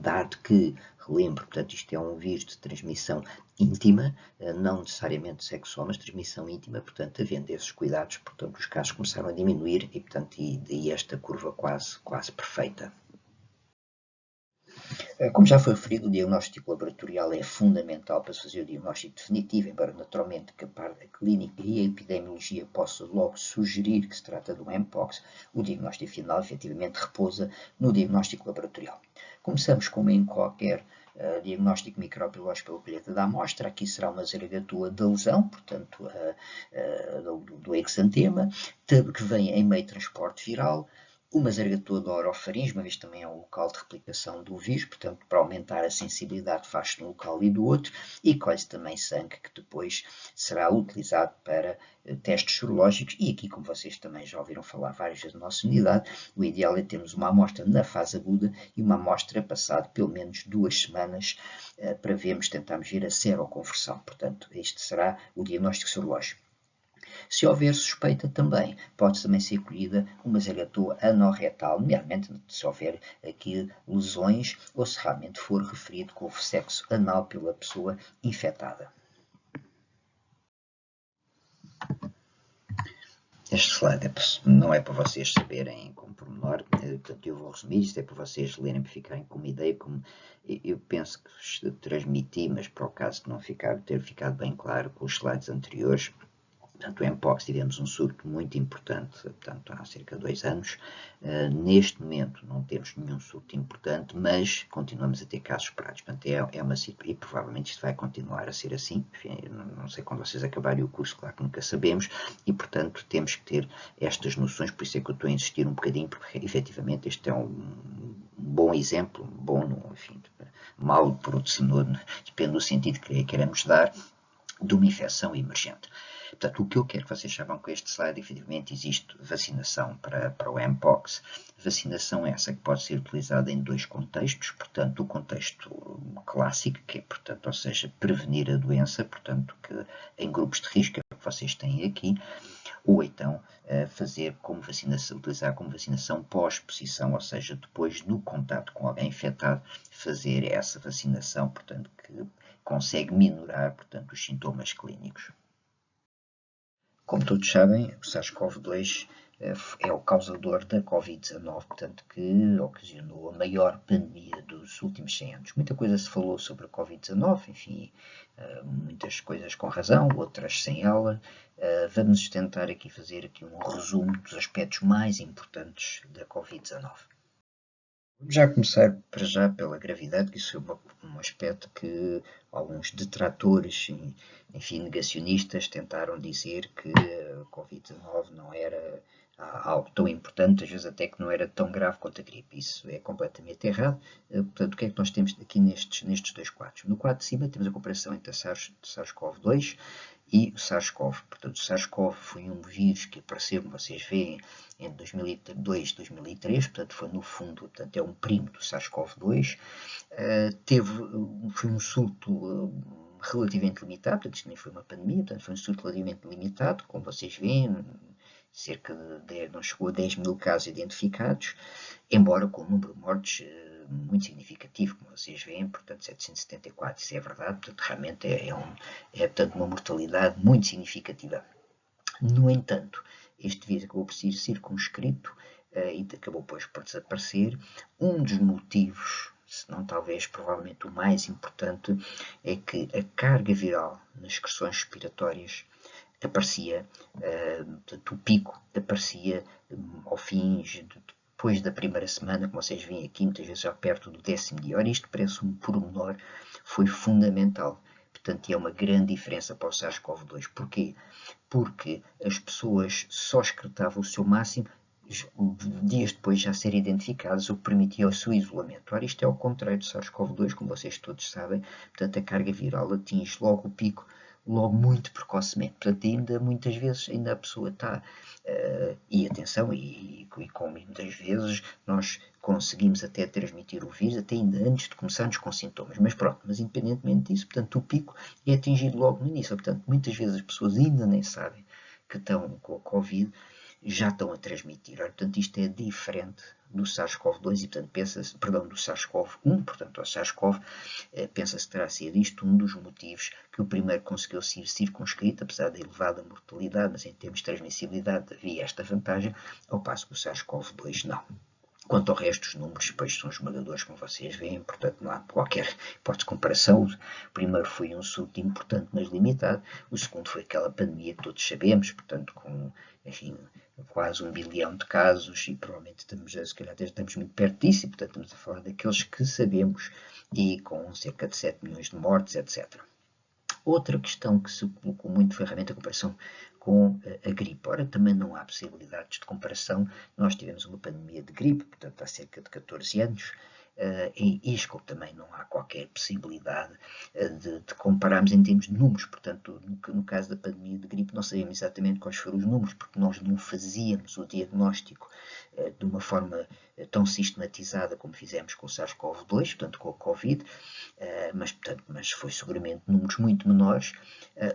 dado que, relembro, portanto, isto é um vírus de transmissão íntima, não necessariamente sexual, mas transmissão íntima, portanto, havendo esses cuidados, portanto, os casos começaram a diminuir e, portanto, daí esta curva quase perfeita. Como já foi referido, o diagnóstico laboratorial é fundamental para se fazer o diagnóstico definitivo, embora naturalmente que a parte da clínica e a epidemiologia possa logo sugerir que se trata de um Mpox, o diagnóstico final efetivamente repousa no diagnóstico laboratorial. Começamos, como em qualquer diagnóstico microbiológico pela colheita da amostra, aqui será uma zaragatua da lesão, portanto, do exantema, que vem em meio de transporte viral, uma zaragatua da orofaringe, uma vez também é o local de replicação do vírus, portanto, para aumentar a sensibilidade faz-se num local e do outro, e colhe-se também sangue, que depois será utilizado para testes sorológicos, e aqui, como vocês também já ouviram falar várias vezes na nossa unidade, o ideal é termos uma amostra na fase aguda e uma amostra passado pelo menos 2 semanas para tentarmos ver a seroconversão. Portanto, este será o diagnóstico sorológico. Se houver suspeita também, pode também ser colhida uma zaragatua anorretal, nomeadamente se houver aqui lesões ou se realmente for referido com o sexo anal pela pessoa infectada. Este slide não é para vocês saberem com pormenor, portanto eu vou resumir, isto é para vocês lerem, para ficarem com uma ideia, como eu penso que transmiti, mas para o caso de não ter ficado bem claro com os slides anteriores. Portanto, o Mpox tivemos um surto muito importante, portanto, há cerca de 2 anos. Neste momento não temos nenhum surto importante, mas continuamos a ter casos esperados. Portanto, é uma situação, e provavelmente isto vai continuar a ser assim. Enfim, não sei quando vocês acabarem o curso, claro que nunca sabemos, e portanto temos que ter estas noções, por isso é que eu estou a insistir um bocadinho, porque efetivamente este é um bom exemplo, enfim, mal por outro senhor, depende do sentido que queremos dar, de uma infecção emergente. Portanto, o que eu quero que vocês saibam com este slide, efetivamente, existe vacinação para o Mpox. Vacinação essa que pode ser utilizada em 2 contextos. Portanto, o contexto clássico, que é, portanto, ou seja, prevenir a doença, portanto, que em grupos de risco, é o que vocês têm aqui, ou então fazer como vacinação, utilizar como vacinação pós-exposição, ou seja, depois no contato com alguém infectado, fazer essa vacinação, portanto, que consegue minorar, portanto, os sintomas clínicos. Como todos sabem, o SARS-CoV-2 é o causador da Covid-19, portanto, que ocasionou a maior pandemia dos últimos 100 anos. Muita coisa se falou sobre a Covid-19, enfim, muitas coisas com razão, outras sem ela. Vamos tentar aqui fazer aqui um resumo dos aspectos mais importantes da Covid-19. Vamos já começar para já pela gravidade, que isso é um aspecto que alguns detratores, enfim, negacionistas, tentaram dizer que a Covid-19 não era algo tão importante, às vezes até que não era tão grave quanto a gripe. Isso é completamente errado. Portanto, o que é que nós temos aqui nestes 2 quadros? No quadro de cima temos a comparação entre a SARS-CoV-2 e o SARS-CoV. Portanto, o SARS-CoV foi um vírus que apareceu, como vocês veem, em 2002, 2003, portanto foi no fundo, portanto é um primo do SARS-CoV-2, foi um surto relativamente limitado, portanto isto nem foi uma pandemia, portanto foi um surto relativamente limitado, como vocês veem, cerca de, não chegou a 10 mil casos identificados, embora com um número de mortes muito significativo, como vocês veem, portanto 774, isso é verdade, portanto realmente portanto, uma mortalidade muito significativa. No entanto, este vírus acabou por ser circunscrito e acabou depois por desaparecer. Um dos motivos, se não talvez provavelmente o mais importante, é que a carga viral nas secreções respiratórias aparecia, portanto, o pico aparecia ao fim, depois da primeira semana, como vocês veem aqui, muitas vezes já perto do 10º dia. Ora, isto parece um pormenor, foi fundamental. Portanto, é uma grande diferença para o SARS-CoV-2. Porquê? Porque as pessoas só excretavam o seu máximo dias depois já ser identificadas, o que permitia o seu isolamento. Ora, isto é ao contrário do SARS-CoV-2, como vocês todos sabem, portanto a carga viral atinge logo o pico, logo muito precocemente. Portanto, ainda muitas vezes ainda a pessoa está, e atenção, e como muitas vezes nós conseguimos até transmitir o vírus, até ainda antes de começarmos com sintomas. Mas pronto, mas independentemente disso, portanto, o pico é atingido logo no início. Portanto, muitas vezes as pessoas ainda nem sabem que estão com a Covid, já estão a transmitir. Portanto, isto é diferente do SARS-CoV-2 e, portanto, do SARS-CoV-1, portanto, ao SARS-CoV, pensa-se que terá sido isto um dos motivos que o primeiro conseguiu ser circunscrito, apesar da elevada mortalidade, mas em termos de transmissibilidade havia esta vantagem, ao passo que o SARS-CoV-2 não. Quanto ao resto, os números depois são esmagadores, como vocês veem, portanto não há qualquer hipótese de comparação. O primeiro foi um surto importante, mas limitado. O segundo foi aquela pandemia que todos sabemos, portanto com, enfim, quase 1 bilhão de casos e provavelmente se calhar estamos muito perto disso e, portanto, estamos a falar daqueles que sabemos e com cerca de 7 milhões de mortes, etc. Outra questão que se colocou muito foi realmente a comparação com a gripe. Ora, também não há possibilidades de comparação. Nós tivemos uma pandemia de gripe, portanto, há cerca de 14 anos. Em ISCO também não há qualquer possibilidade de compararmos em termos de números. Portanto, no caso da pandemia de gripe, não sabemos exatamente quais foram os números, porque nós não fazíamos o diagnóstico de uma forma tão sistematizada como fizemos com o SARS-CoV-2, portanto, com a Covid, mas foi seguramente números muito menores.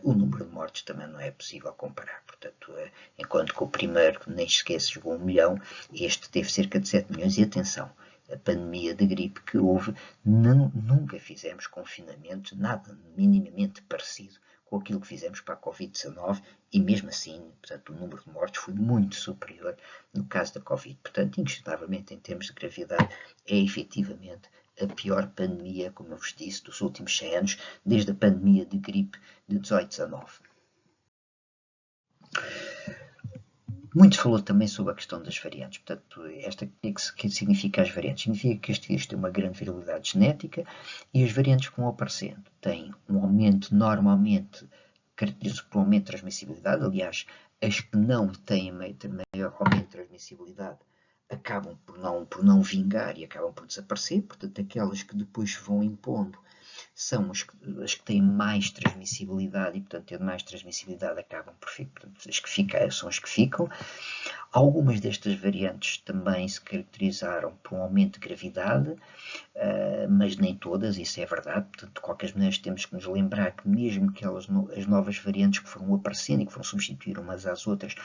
O número de mortes também não é possível comparar. Portanto, enquanto que o primeiro nem sequer chegou a 1 milhão, este teve cerca de 7 milhões. E atenção, a pandemia de gripe que houve, nunca fizemos confinamento, nada minimamente parecido com aquilo que fizemos para a Covid-19 e mesmo assim, portanto, o número de mortes foi muito superior no caso da Covid. Portanto, inquestionavelmente, em termos de gravidade, é efetivamente a pior pandemia, como eu vos disse, dos últimos 100 anos, desde a pandemia de gripe de 18-19. Muito se falou também sobre a questão das variantes. Portanto, o que significa as variantes? Significa que este vírus tem uma grande variabilidade genética e as variantes que vão aparecendo têm um aumento, normalmente, caracterizam-se por um aumento de transmissibilidade. Aliás, as que não têm maior aumento de transmissibilidade acabam por não vingar e acabam por desaparecer. Portanto, aquelas que depois vão impondo são as que têm mais transmissibilidade e, portanto, tendo mais transmissibilidade acabam por ficar, são as que ficam. Algumas destas variantes também se caracterizaram por um aumento de gravidade, mas nem todas, isso é verdade. Portanto, de qualquer maneira, temos que nos lembrar que mesmo que as novas variantes que foram aparecendo e que foram substituir umas às outras,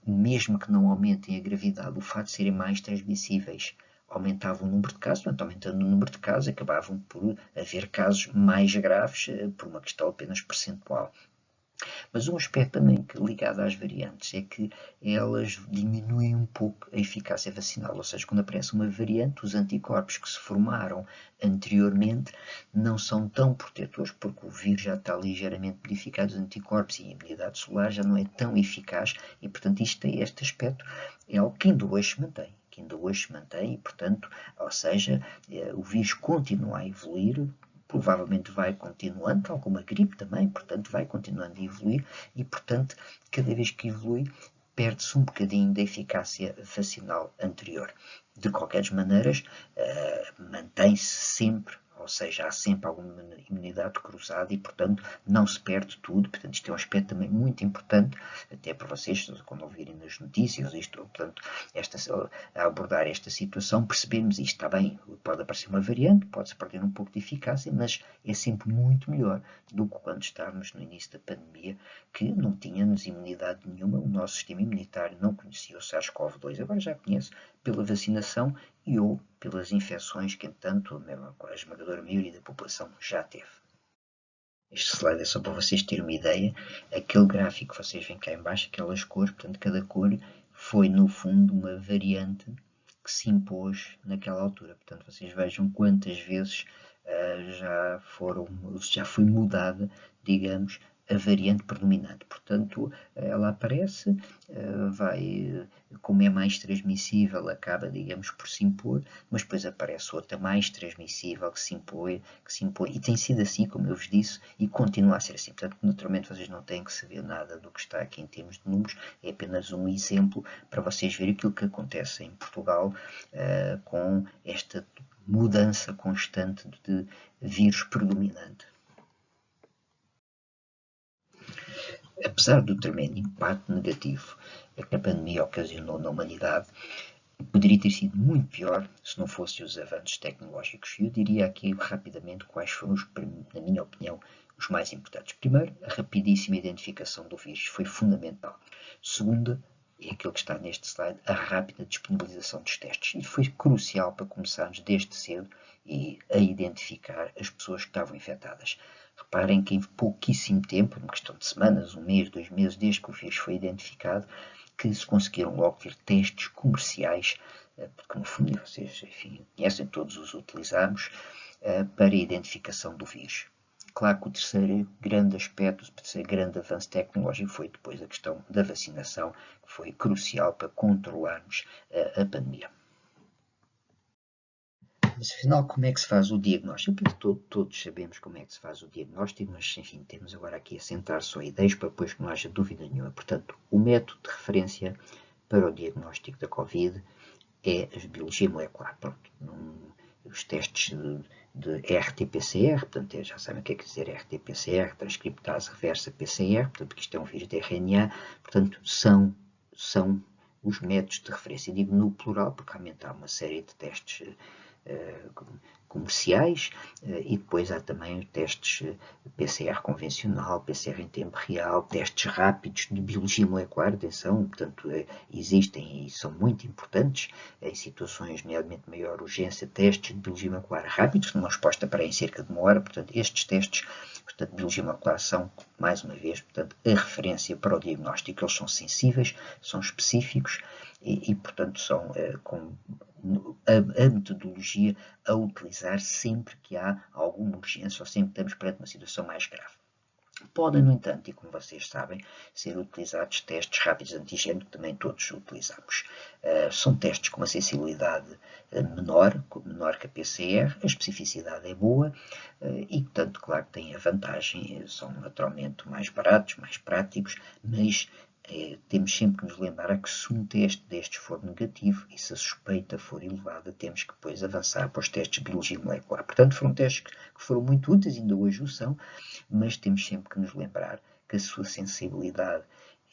mesmo que não aumentem a gravidade, o fato de serem mais transmissíveis aumentava o número de casos, portanto, aumentando o número de casos, acabavam por haver casos mais graves por uma questão apenas percentual. Mas um aspecto também ligado às variantes é que elas diminuem um pouco a eficácia vacinal, ou seja, quando aparece uma variante, os anticorpos que se formaram anteriormente não são tão protetores, porque o vírus já está ligeiramente modificado, os anticorpos e a imunidade celular já não é tão eficaz e, portanto, este aspecto é algo que ainda hoje se mantém. E, portanto, ou seja, o vírus continua a evoluir, provavelmente vai continuando, tal como a gripe também, portanto, vai continuando a evoluir e, portanto, cada vez que evolui, perde-se um bocadinho da eficácia vacinal anterior. De qualquer maneira, mantém-se sempre, ou seja, há sempre alguma imunidade cruzada e, portanto, não se perde tudo. Portanto, isto é um aspecto também muito importante, até para vocês, quando ouvirem nas notícias, portanto, a abordar esta situação, percebemos isto. Está bem, pode aparecer uma variante, pode-se perder um pouco de eficácia, mas é sempre muito melhor do que quando estávamos no início da pandemia, que não tínhamos imunidade nenhuma, o nosso sistema imunitário não conhecia o SARS-CoV-2, agora já conhece pela vacinação e ou pelas infecções que, entanto, a esmagadora maioria da população já teve. Este slide é só para vocês terem uma ideia. Aquele gráfico que vocês veem cá em baixo, aquelas cores, portanto, cada cor foi, no fundo, uma variante que se impôs naquela altura. Portanto, vocês vejam quantas vezes já foi mudada, digamos, a variante predominante. Portanto, ela aparece, como é mais transmissível, acaba, digamos, por se impor, mas depois aparece outra mais transmissível que se impõe, e tem sido assim, como eu vos disse, e continua a ser assim. Portanto, naturalmente, vocês não têm que saber nada do que está aqui em termos de números, é apenas um exemplo para vocês verem aquilo que acontece em Portugal com esta mudança constante de vírus predominante. Apesar do tremendo impacto negativo que a pandemia ocasionou na humanidade, poderia ter sido muito pior se não fossem os avanços tecnológicos. Eu diria aqui rapidamente quais foram, na minha opinião, os mais importantes. Primeiro, a rapidíssima identificação do vírus foi fundamental. Segundo, é aquilo que está neste slide, a rápida disponibilização dos testes. E foi crucial para começarmos desde cedo a identificar as pessoas que estavam infectadas. Reparem que em pouquíssimo tempo, numa questão de semanas, um mês, 2 meses, desde que o vírus foi identificado, que se conseguiram logo ter testes comerciais, porque no fundo vocês, enfim, conhecem, todos os utilizamos, para a identificação do vírus. Claro que o terceiro grande aspecto, o terceiro grande avanço tecnológico foi depois a questão da vacinação, que foi crucial para controlarmos a pandemia. Mas afinal, como é que se faz o diagnóstico? Todos sabemos como é que se faz o diagnóstico, mas enfim, temos agora aqui a sentar só ideias para depois que não haja dúvida nenhuma. Portanto, o método de referência para o diagnóstico da Covid é a biologia molecular. Pronto, os testes de RT-PCR, portanto, já sabem o que é que dizer RT-PCR, transcriptase reversa PCR, portanto, que isto é um vírus de RNA, portanto, são os métodos de referência. Digo no plural, porque realmente há uma série de testes comerciais e depois há também testes PCR convencional, PCR em tempo real, testes rápidos de biologia molecular, atenção, portanto existem e são muito importantes em situações nomeadamente de maior urgência, testes de biologia molecular rápidos, numa resposta para em cerca de 1 hora, portanto estes testes de biologia molecular são, mais uma vez, portanto, a referência para o diagnóstico. Eles são sensíveis, são específicos e portanto, são a metodologia a utilizar sempre que há alguma urgência ou sempre que estamos perante uma situação mais grave. Podem, no entanto, e como vocês sabem, ser utilizados testes rápidos de antigênio, que também todos utilizamos. São testes com uma sensibilidade menor que a PCR, a especificidade é boa e, portanto, claro que têm a vantagem, são naturalmente mais baratos, mais práticos, mas temos sempre que nos lembrar que se um teste destes for negativo e se a suspeita for elevada, temos que depois avançar para os testes de biologia molecular. Portanto, foram testes que foram muito úteis, ainda hoje o são, mas temos sempre que nos lembrar que a sua sensibilidade,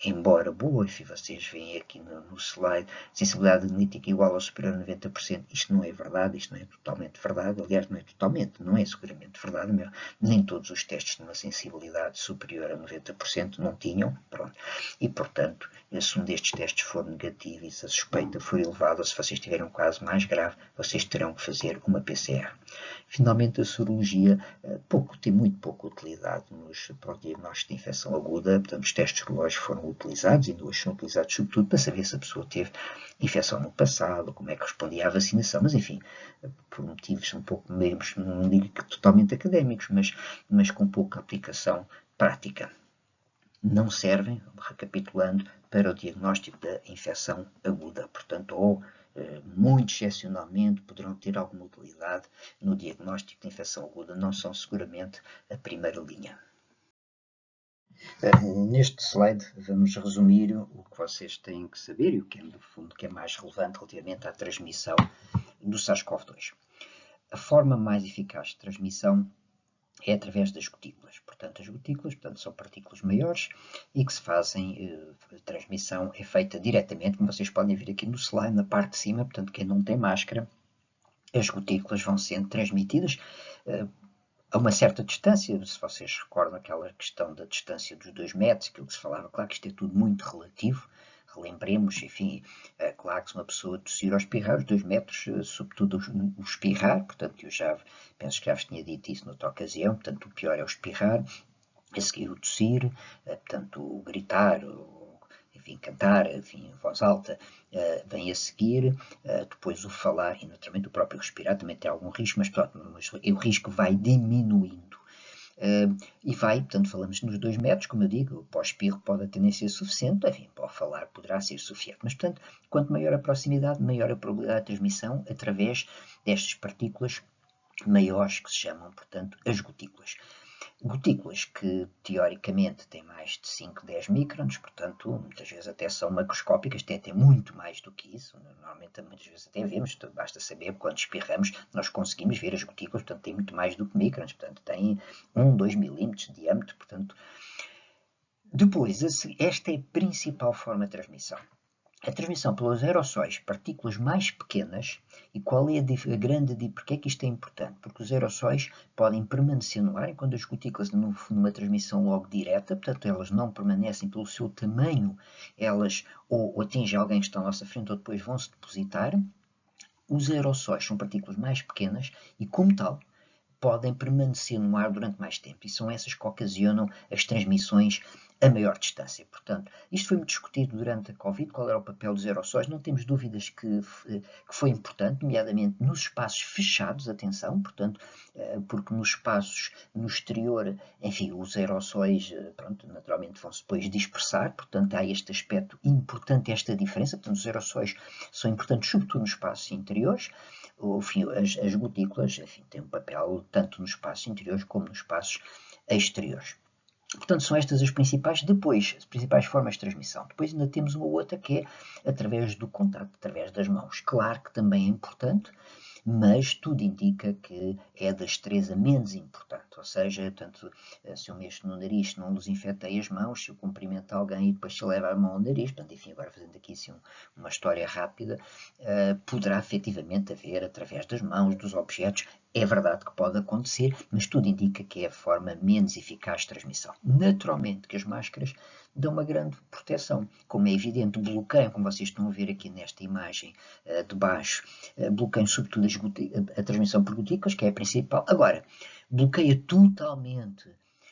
embora boa, e vocês veem aqui no slide, sensibilidade analítica igual ou superior a 90%, isto não é verdade, isto não é totalmente verdade, aliás, não é totalmente, não é seguramente verdade mesmo, nem todos os testes de uma sensibilidade superior a 90% não tinham, pronto, e portanto, se um destes testes for negativo e se a suspeita for elevada, ou se vocês tiverem um caso mais grave, vocês terão que fazer uma PCR. Finalmente, a sorologia tem muito pouca utilidade para o diagnóstico de infecção aguda, portanto, os testes serológicos foram utilizados, ainda hoje são utilizados sobretudo para saber se a pessoa teve infecção no passado, como é que respondia à vacinação, mas enfim, por motivos um pouco menos, não digo que totalmente académicos, mas com pouca aplicação prática. Não servem, recapitulando, para o diagnóstico da infecção aguda. Portanto, ou muito excepcionalmente poderão ter alguma utilidade no diagnóstico de infecção aguda, não são seguramente a primeira linha. Neste slide vamos resumir o que vocês têm que saber e o que é, no fundo, que é mais relevante relativamente à transmissão do SARS-CoV-2. A forma mais eficaz de transmissão é através das gotículas. Portanto, as gotículas são partículas maiores e que se fazem, a transmissão é feita diretamente, como vocês podem ver aqui no slide, na parte de cima, portanto, quem não tem máscara, as gotículas vão sendo transmitidas a uma certa distância, se vocês recordam aquela questão da distância dos 2 metros, aquilo que se falava, claro que isto é tudo muito relativo, relembremos, enfim, claro que se uma pessoa tossir ou espirrar, os 2 metros, sobretudo o espirrar, portanto, eu penso que já vos tinha dito isso noutra ocasião, portanto, o pior é o espirrar, a seguir o tossir, portanto, o gritar, enfim, cantar, enfim, em voz alta, vem a seguir, depois o falar e naturalmente o próprio respirar também tem algum risco, mas pronto, o risco vai diminuindo. E vai, portanto, falamos nos 2 metros, como eu digo, para o espirro pode a tendência suficiente, enfim, para o falar poderá ser suficiente, mas, portanto, quanto maior a proximidade, maior a probabilidade de transmissão através destas partículas maiores que se chamam, portanto, as gotículas. Gotículas que, teoricamente, têm mais de 5, 10 microns, portanto, muitas vezes até são macroscópicas, têm muito mais do que isso. Normalmente, muitas vezes até vemos, basta saber, quando espirramos, nós conseguimos ver as gotículas, portanto, têm muito mais do que microns, portanto, têm 1, 2 milímetros de diâmetro, portanto. Depois, esta é a principal forma de transmissão. A transmissão pelos aerossóis, partículas mais pequenas, e qual é a grande dica? Porque é que isto é importante? Porque os aerossóis podem permanecer no ar, enquanto as gotículas numa transmissão logo direta, portanto elas não permanecem pelo seu tamanho, elas ou atingem alguém que está à nossa frente ou depois vão se depositar. Os aerossóis são partículas mais pequenas e, como tal, podem permanecer no ar durante mais tempo e são essas que ocasionam as transmissões a maior distância. Portanto, isto foi muito discutido durante a Covid, qual era o papel dos aerossóis, não temos dúvidas que foi importante, nomeadamente nos espaços fechados, atenção, portanto, porque nos espaços no exterior, enfim, os aerossóis, pronto, naturalmente vão-se depois dispersar, portanto, há este aspecto importante, esta diferença, portanto, os aerossóis são importantes sobretudo nos espaços interiores, enfim, as gotículas, enfim, têm um papel tanto nos espaços interiores como nos espaços exteriores. Portanto, são estas as principais. Depois, as principais formas de transmissão. Depois ainda temos uma outra que é através do contato, através das mãos. Claro que também é importante, mas tudo indica que é das 3 a menos importante. Ou seja, tanto se eu mexo no nariz, se não desinfetei as mãos, se eu cumprimento alguém e depois se leva a mão ao nariz, portanto, enfim, agora fazendo aqui assim, uma história rápida, poderá efetivamente haver, através das mãos, dos objetos, é verdade que pode acontecer, mas tudo indica que é a forma menos eficaz de transmissão. Naturalmente que as máscaras dão uma grande proteção, como é evidente, bloqueiam, como vocês estão a ver aqui nesta imagem de baixo, bloqueiam sobretudo a transmissão por gotículas, que é a principal. Agora, bloqueia totalmente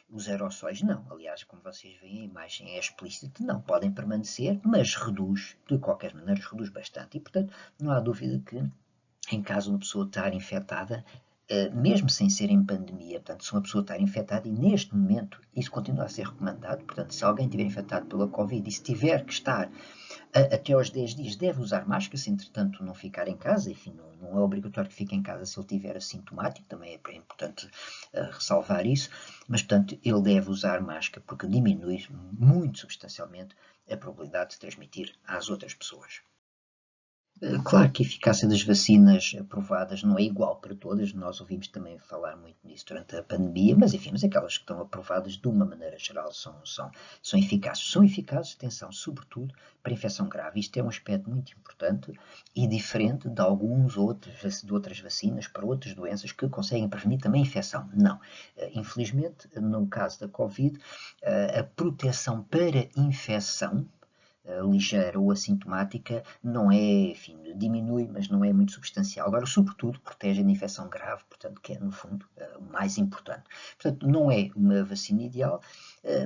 os aerossóis? Não. Aliás, como vocês veem, a imagem é explícita, não. Podem permanecer, mas reduz, de qualquer maneira, reduz bastante. E, portanto, não há dúvida que, em caso de uma pessoa estar infectada, mesmo sem ser em pandemia, portanto, se uma pessoa estar infectada, e neste momento isso continua a ser recomendado, portanto, se alguém estiver infectado pela Covid e se tiver que estar até aos 10 dias, deve usar máscara, se entretanto não ficar em casa, enfim, não é obrigatório que fique em casa se ele estiver assintomático, também é importante ressalvar isso, mas, portanto, ele deve usar máscara porque diminui muito substancialmente a probabilidade de transmitir às outras pessoas. Claro que a eficácia das vacinas aprovadas não é igual para todas, nós ouvimos também falar muito nisso durante a pandemia, mas enfim, mas aquelas que estão aprovadas de uma maneira geral são eficazes. São eficazes, atenção, sobretudo para infecção grave. Isto é um aspecto muito importante e diferente de de outras vacinas para outras doenças que conseguem prevenir também a infecção. Não. Infelizmente, no caso da Covid, a proteção para infecção ligeira ou assintomática não é, enfim, diminui, mas não é muito substancial. Agora, sobretudo, protege da infecção grave, portanto, que é, no fundo, o mais importante. Portanto, não é uma vacina ideal,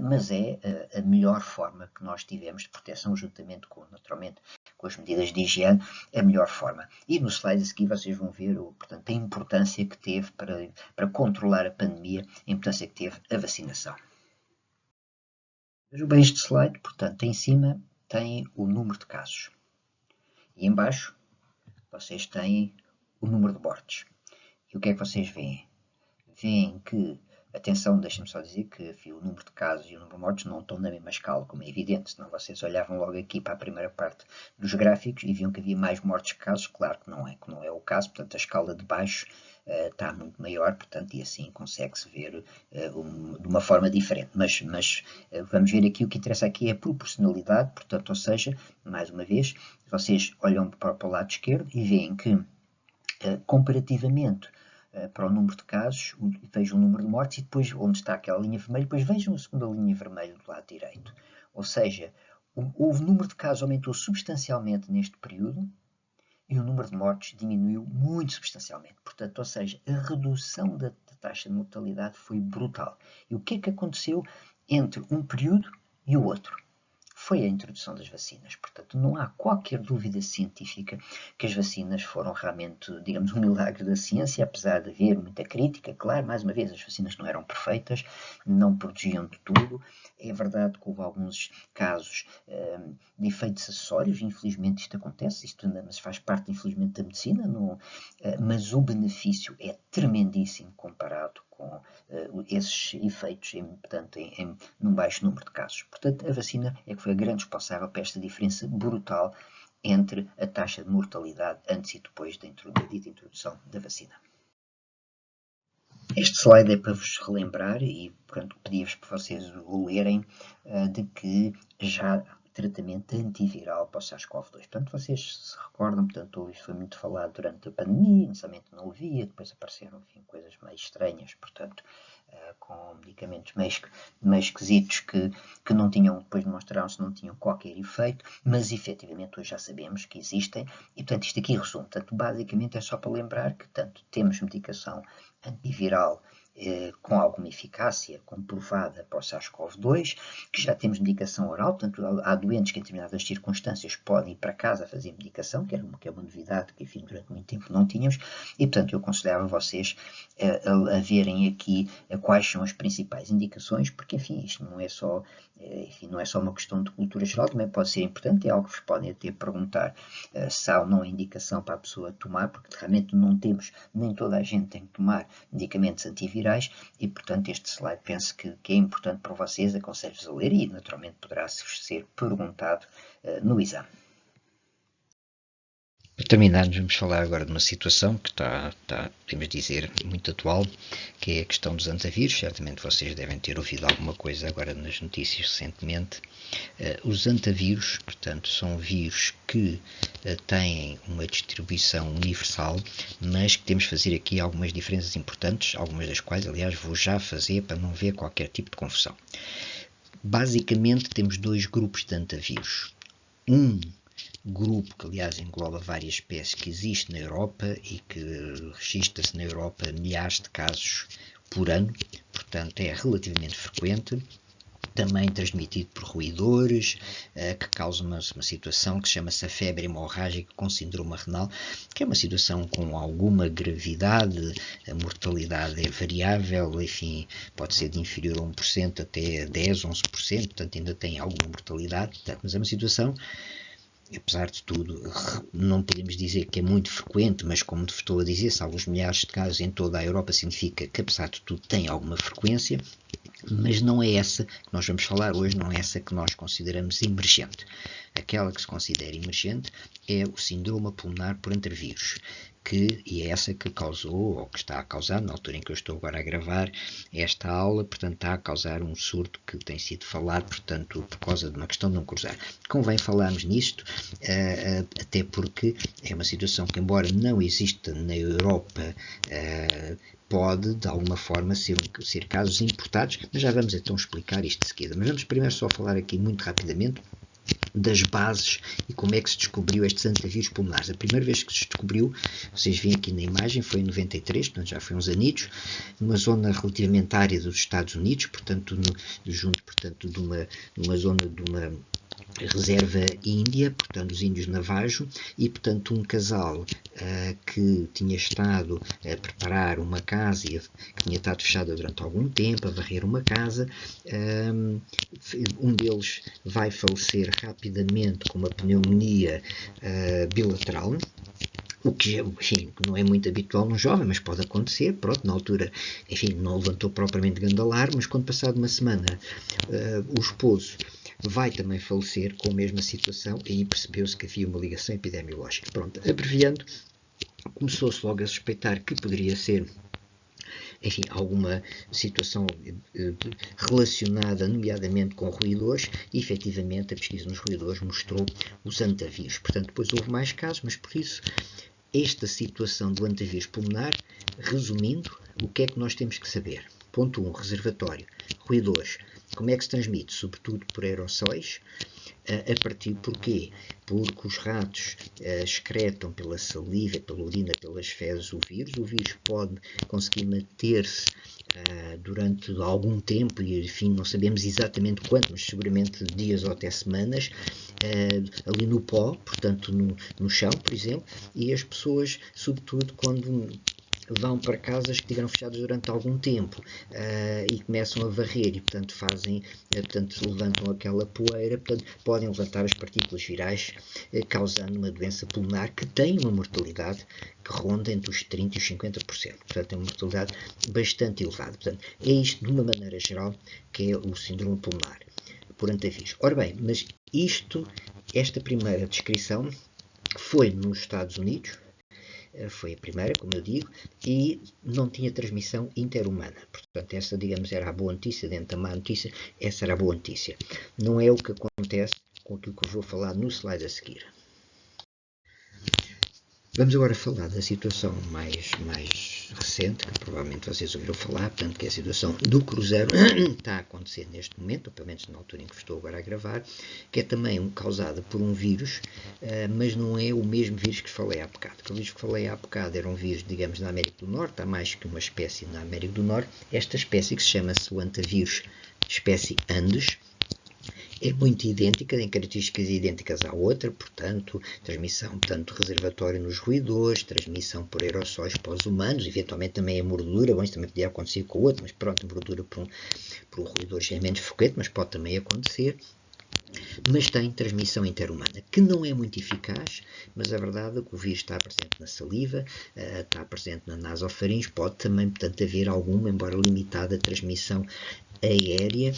mas é a melhor forma que nós tivemos de proteção, juntamente com, naturalmente, com as medidas de higiene, a melhor forma. E no slide a seguir vocês vão ver, portanto, a importância que teve para controlar a pandemia, a importância que teve a vacinação. Vejam bem este slide, portanto, em cima tem o número de casos. E em baixo vocês têm o número de mortes. E o que é que vocês veem? Veem que, atenção, deixem-me só dizer que o número de casos e o número de mortes não estão na mesma escala, como é evidente, senão vocês olhavam logo aqui para a primeira parte dos gráficos e viam que havia mais mortes que casos. Claro que não é o caso, portanto a escala de baixo está muito maior, portanto, e assim consegue-se ver de uma forma diferente. Mas vamos ver aqui, o que interessa aqui é a proporcionalidade, portanto, ou seja, mais uma vez, vocês olham para o lado esquerdo e veem que, comparativamente para o número de casos, vejam o número de mortes e depois onde está aquela linha vermelha, depois vejam a segunda linha vermelha do lado direito. Ou seja, o número de casos aumentou substancialmente neste período, e o número de mortes diminuiu muito substancialmente. Portanto, ou seja, a redução da taxa de mortalidade foi brutal. E o que é que aconteceu entre um período e o outro? Foi a introdução das vacinas. Portanto, não há qualquer dúvida científica que as vacinas foram realmente, digamos, um milagre da ciência, apesar de haver muita crítica. Claro, mais uma vez, as vacinas não eram perfeitas, não protegiam de tudo. É verdade que houve alguns casos de efeitos acessórios, infelizmente isto acontece, mas faz parte, infelizmente, da medicina, mas o benefício é tremendíssimo comparado com esses efeitos, portanto, num baixo número de casos. Portanto, a vacina é que foi a grande responsável por esta diferença brutal entre a taxa de mortalidade antes e depois da dita introdução da vacina. Este slide é para vos relembrar e, portanto, pedia-vos para vocês o lerem de que já tratamento antiviral para o SARS-CoV-2. Portanto, vocês se recordam, portanto, isto foi muito falado durante a pandemia, inicialmente não havia, depois apareceram, enfim, coisas meio estranhas, portanto, com medicamentos meio esquisitos que não tinham, depois demonstraram-se não tinham qualquer efeito, mas efetivamente hoje já sabemos que existem, e portanto isto aqui resume, portanto, basicamente é só para lembrar que, portanto, temos medicação antiviral com alguma eficácia comprovada para o SARS-CoV-2, que já temos medicação oral, portanto há doentes que em determinadas circunstâncias podem ir para casa fazer medicação, que é uma novidade que enfim, durante muito tempo não tínhamos, e portanto eu aconselhava vocês a verem aqui quais são as principais indicações, porque enfim, isto não é só uma questão de cultura geral, também pode ser importante, é algo que vos podem até perguntar se há ou não indicação para a pessoa tomar, porque realmente não temos, nem toda a gente tem que tomar medicamentos antivirais e, portanto, este slide penso que é importante para vocês, aconselho-vos a ler e, naturalmente, poderá ser perguntado no exame. Para terminar, vamos falar agora de uma situação que está, podemos dizer, muito atual, que é a questão dos antivírus. Certamente vocês devem ter ouvido alguma coisa agora nas notícias recentemente. Os antivírus, portanto, são vírus que têm uma distribuição universal, mas que temos de fazer aqui algumas diferenças importantes, algumas das quais, aliás, vou já fazer para não haver qualquer tipo de confusão. Basicamente, temos dois grupos de antivírus. Um grupo que, aliás, engloba várias espécies que existe na Europa e que registra-se na Europa milhares de casos por ano, portanto é relativamente frequente, também transmitido por roedores, que causa uma situação que chama-se a febre hemorrágica com síndrome renal, que é uma situação com alguma gravidade, a mortalidade é variável, enfim, pode ser de inferior a 1% até 10, 11%, portanto ainda tem alguma mortalidade, mas é uma situação, apesar de tudo, não podemos dizer que é muito frequente, mas como estou a dizer, se há alguns milhares de casos em toda a Europa, significa que, apesar de tudo, tem alguma frequência, mas não é essa que nós vamos falar hoje, não é essa que nós consideramos emergente. Aquela que se considera emergente é o síndrome pulmonar por antivírus, e é essa que causou, ou que está a causar, na altura em que eu estou agora a gravar esta aula, portanto está a causar um surto que tem sido falado, portanto, por causa de uma questão de um cruzar. Convém falarmos nisto, até porque é uma situação que, embora não exista na Europa, pode, de alguma forma, ser casos importados, mas já vamos então explicar isto de seguida. Mas vamos primeiro só falar aqui muito rapidamente das bases e como é que se descobriu estes antivírus pulmonares. A primeira vez que se descobriu, vocês veem aqui na imagem, foi em 93, portanto já foi uns anitos, numa zona relativamente árida dos Estados Unidos, portanto, junto de uma zona de uma reserva índia, portanto os índios Navajo, e portanto um casal que tinha estado a preparar uma casa que tinha estado fechada durante algum tempo, a varrer uma casa, um deles vai falecer rapidamente com uma pneumonia bilateral, o que, enfim, não é muito habitual num jovem, mas pode acontecer. Pronto, na altura, enfim, não levantou propriamente grande alarme, mas quando passado uma semana o esposo vai também falecer com a mesma situação, e aí percebeu-se que havia uma ligação epidemiológica. Pronto, abreviando, começou-se logo a suspeitar que poderia ser, enfim, alguma situação relacionada, nomeadamente com roedores, e efetivamente a pesquisa nos roedores mostrou os antavírus. Portanto, depois houve mais casos, mas por isso, esta situação do antavírus pulmonar, resumindo, o que é que nós temos que saber? Ponto 1, reservatório, roedores. Como é que se transmite? Sobretudo por aerossóis. A partir porquê? Porque os ratos excretam pela saliva, pela urina, pelas fezes o vírus. O vírus pode conseguir manter-se durante algum tempo, e enfim, não sabemos exatamente quanto, mas seguramente dias ou até semanas, ali no pó, portanto no chão, por exemplo, e as pessoas, sobretudo quando vão para casas que estiveram fechadas durante algum tempo e começam a varrer e, portanto, levantam aquela poeira, portanto, podem levantar as partículas virais, causando uma doença pulmonar que tem uma mortalidade que ronda entre os 30% e os 50%. Portanto, é uma mortalidade bastante elevada. Portanto, é isto, de uma maneira geral, que é o síndrome pulmonar por antavírus. Ora bem, mas esta primeira descrição foi nos Estados Unidos, foi a primeira, como eu digo, e não tinha transmissão interhumana. Portanto, essa, digamos, era a boa notícia, dentro da má notícia, essa era a boa notícia. Não é o que acontece com aquilo que eu vou falar no slide a seguir. Vamos agora falar da situação mais recente, que provavelmente vocês ouviram falar, portanto, que é a situação do cruzeiro, está a acontecer neste momento, ou pelo menos na altura em que estou agora a gravar, que é também causada por um vírus, mas não é o mesmo vírus que falei há bocado. O vírus que falei há bocado era um vírus, digamos, na América do Norte, há mais que uma espécie na América do Norte. Esta espécie, que se chama-se o antavírus espécie Andes, é muito idêntica, tem características idênticas à outra, portanto, transmissão, reservatório nos roedores, transmissão por aerossóis para os humanos, eventualmente também a mordura, bom, isso também podia acontecer com o outro, mas pronto, a mordura por um roedor já é menos frequente, mas pode também acontecer. Mas tem transmissão interhumana, que não é muito eficaz, mas a verdade é que o vírus está presente na saliva, está presente na nasofaringe, pode também, portanto, haver alguma, embora limitada, transmissão aérea,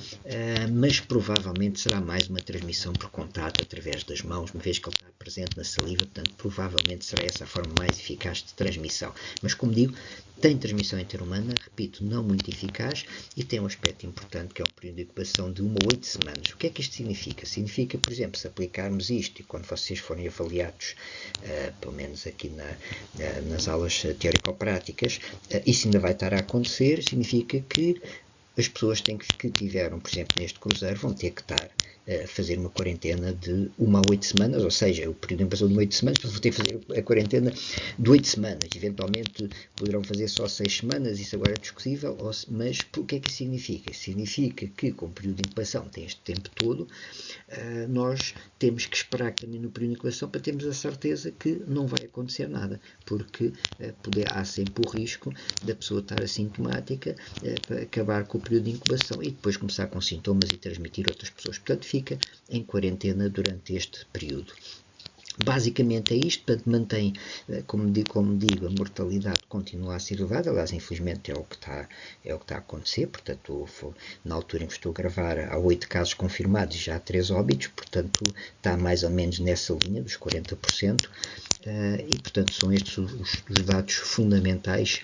mas provavelmente será mais uma transmissão por contato através das mãos, uma vez que ele está presente na saliva, portanto, provavelmente será essa a forma mais eficaz de transmissão. Mas, como digo, tem transmissão interhumana, repito, não muito eficaz, e tem um aspecto importante, que é um período de incubação de 1 a 8 semanas. O que é que isto significa? Significa, por exemplo, se aplicarmos isto, e quando vocês forem avaliados, pelo menos aqui nas aulas teórico-práticas, isso ainda vai estar a acontecer, significa que as pessoas que tiveram, por exemplo, neste cruzeiro, vão ter que estar fazer uma quarentena de 1 a 8 semanas, ou seja, o período de incubação de 8 semanas, vão ter que fazer a quarentena de 8 semanas. Eventualmente poderão fazer só 6 semanas, isso agora é discutível, mas o que é que isso significa? Significa que, com o período de incubação, tem este tempo todo, nós temos que esperar também no período de incubação para termos a certeza que não vai acontecer nada, porque há sempre o risco da pessoa estar assintomática, para acabar com o período de incubação e depois começar com sintomas e transmitir a outras pessoas. Portanto, fica em quarentena durante este período. Basicamente é isto, portanto, mantém, como digo, a mortalidade continua a ser elevada, aliás, infelizmente é o que está a acontecer, portanto, na altura em que estou a gravar, há 8 casos confirmados e já há 3 óbitos, portanto, está mais ou menos nessa linha dos 40%, e, portanto, são estes os dados fundamentais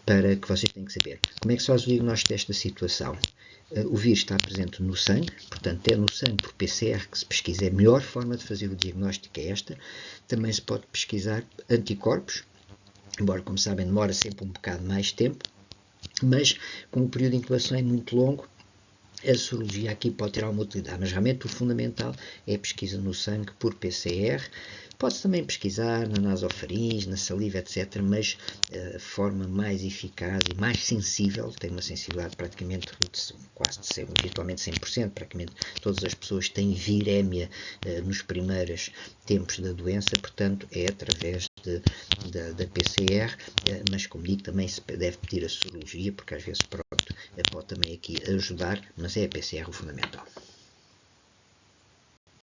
para que vocês têm que saber. Como é que se faz o diagnóstico desta situação? O vírus está presente no sangue, portanto é no sangue por PCR que se pesquisa. É a melhor forma de fazer o diagnóstico é esta. Também se pode pesquisar anticorpos, embora, como sabem, demora sempre um bocado mais tempo, mas como o período de incubação é muito longo, a sorologia aqui pode ter alguma utilidade, mas realmente o fundamental é a pesquisa no sangue por PCR. Pode-se também pesquisar na nasofaringe, na saliva, etc., mas a forma mais eficaz e mais sensível, tem uma sensibilidade praticamente quase de virtualmente 100%, praticamente todas as pessoas têm virémia nos primeiros tempos da doença, portanto é através da PCR, mas como digo, também se deve pedir a sorologia, porque às vezes pode também aqui ajudar, mas é a PCR o fundamental.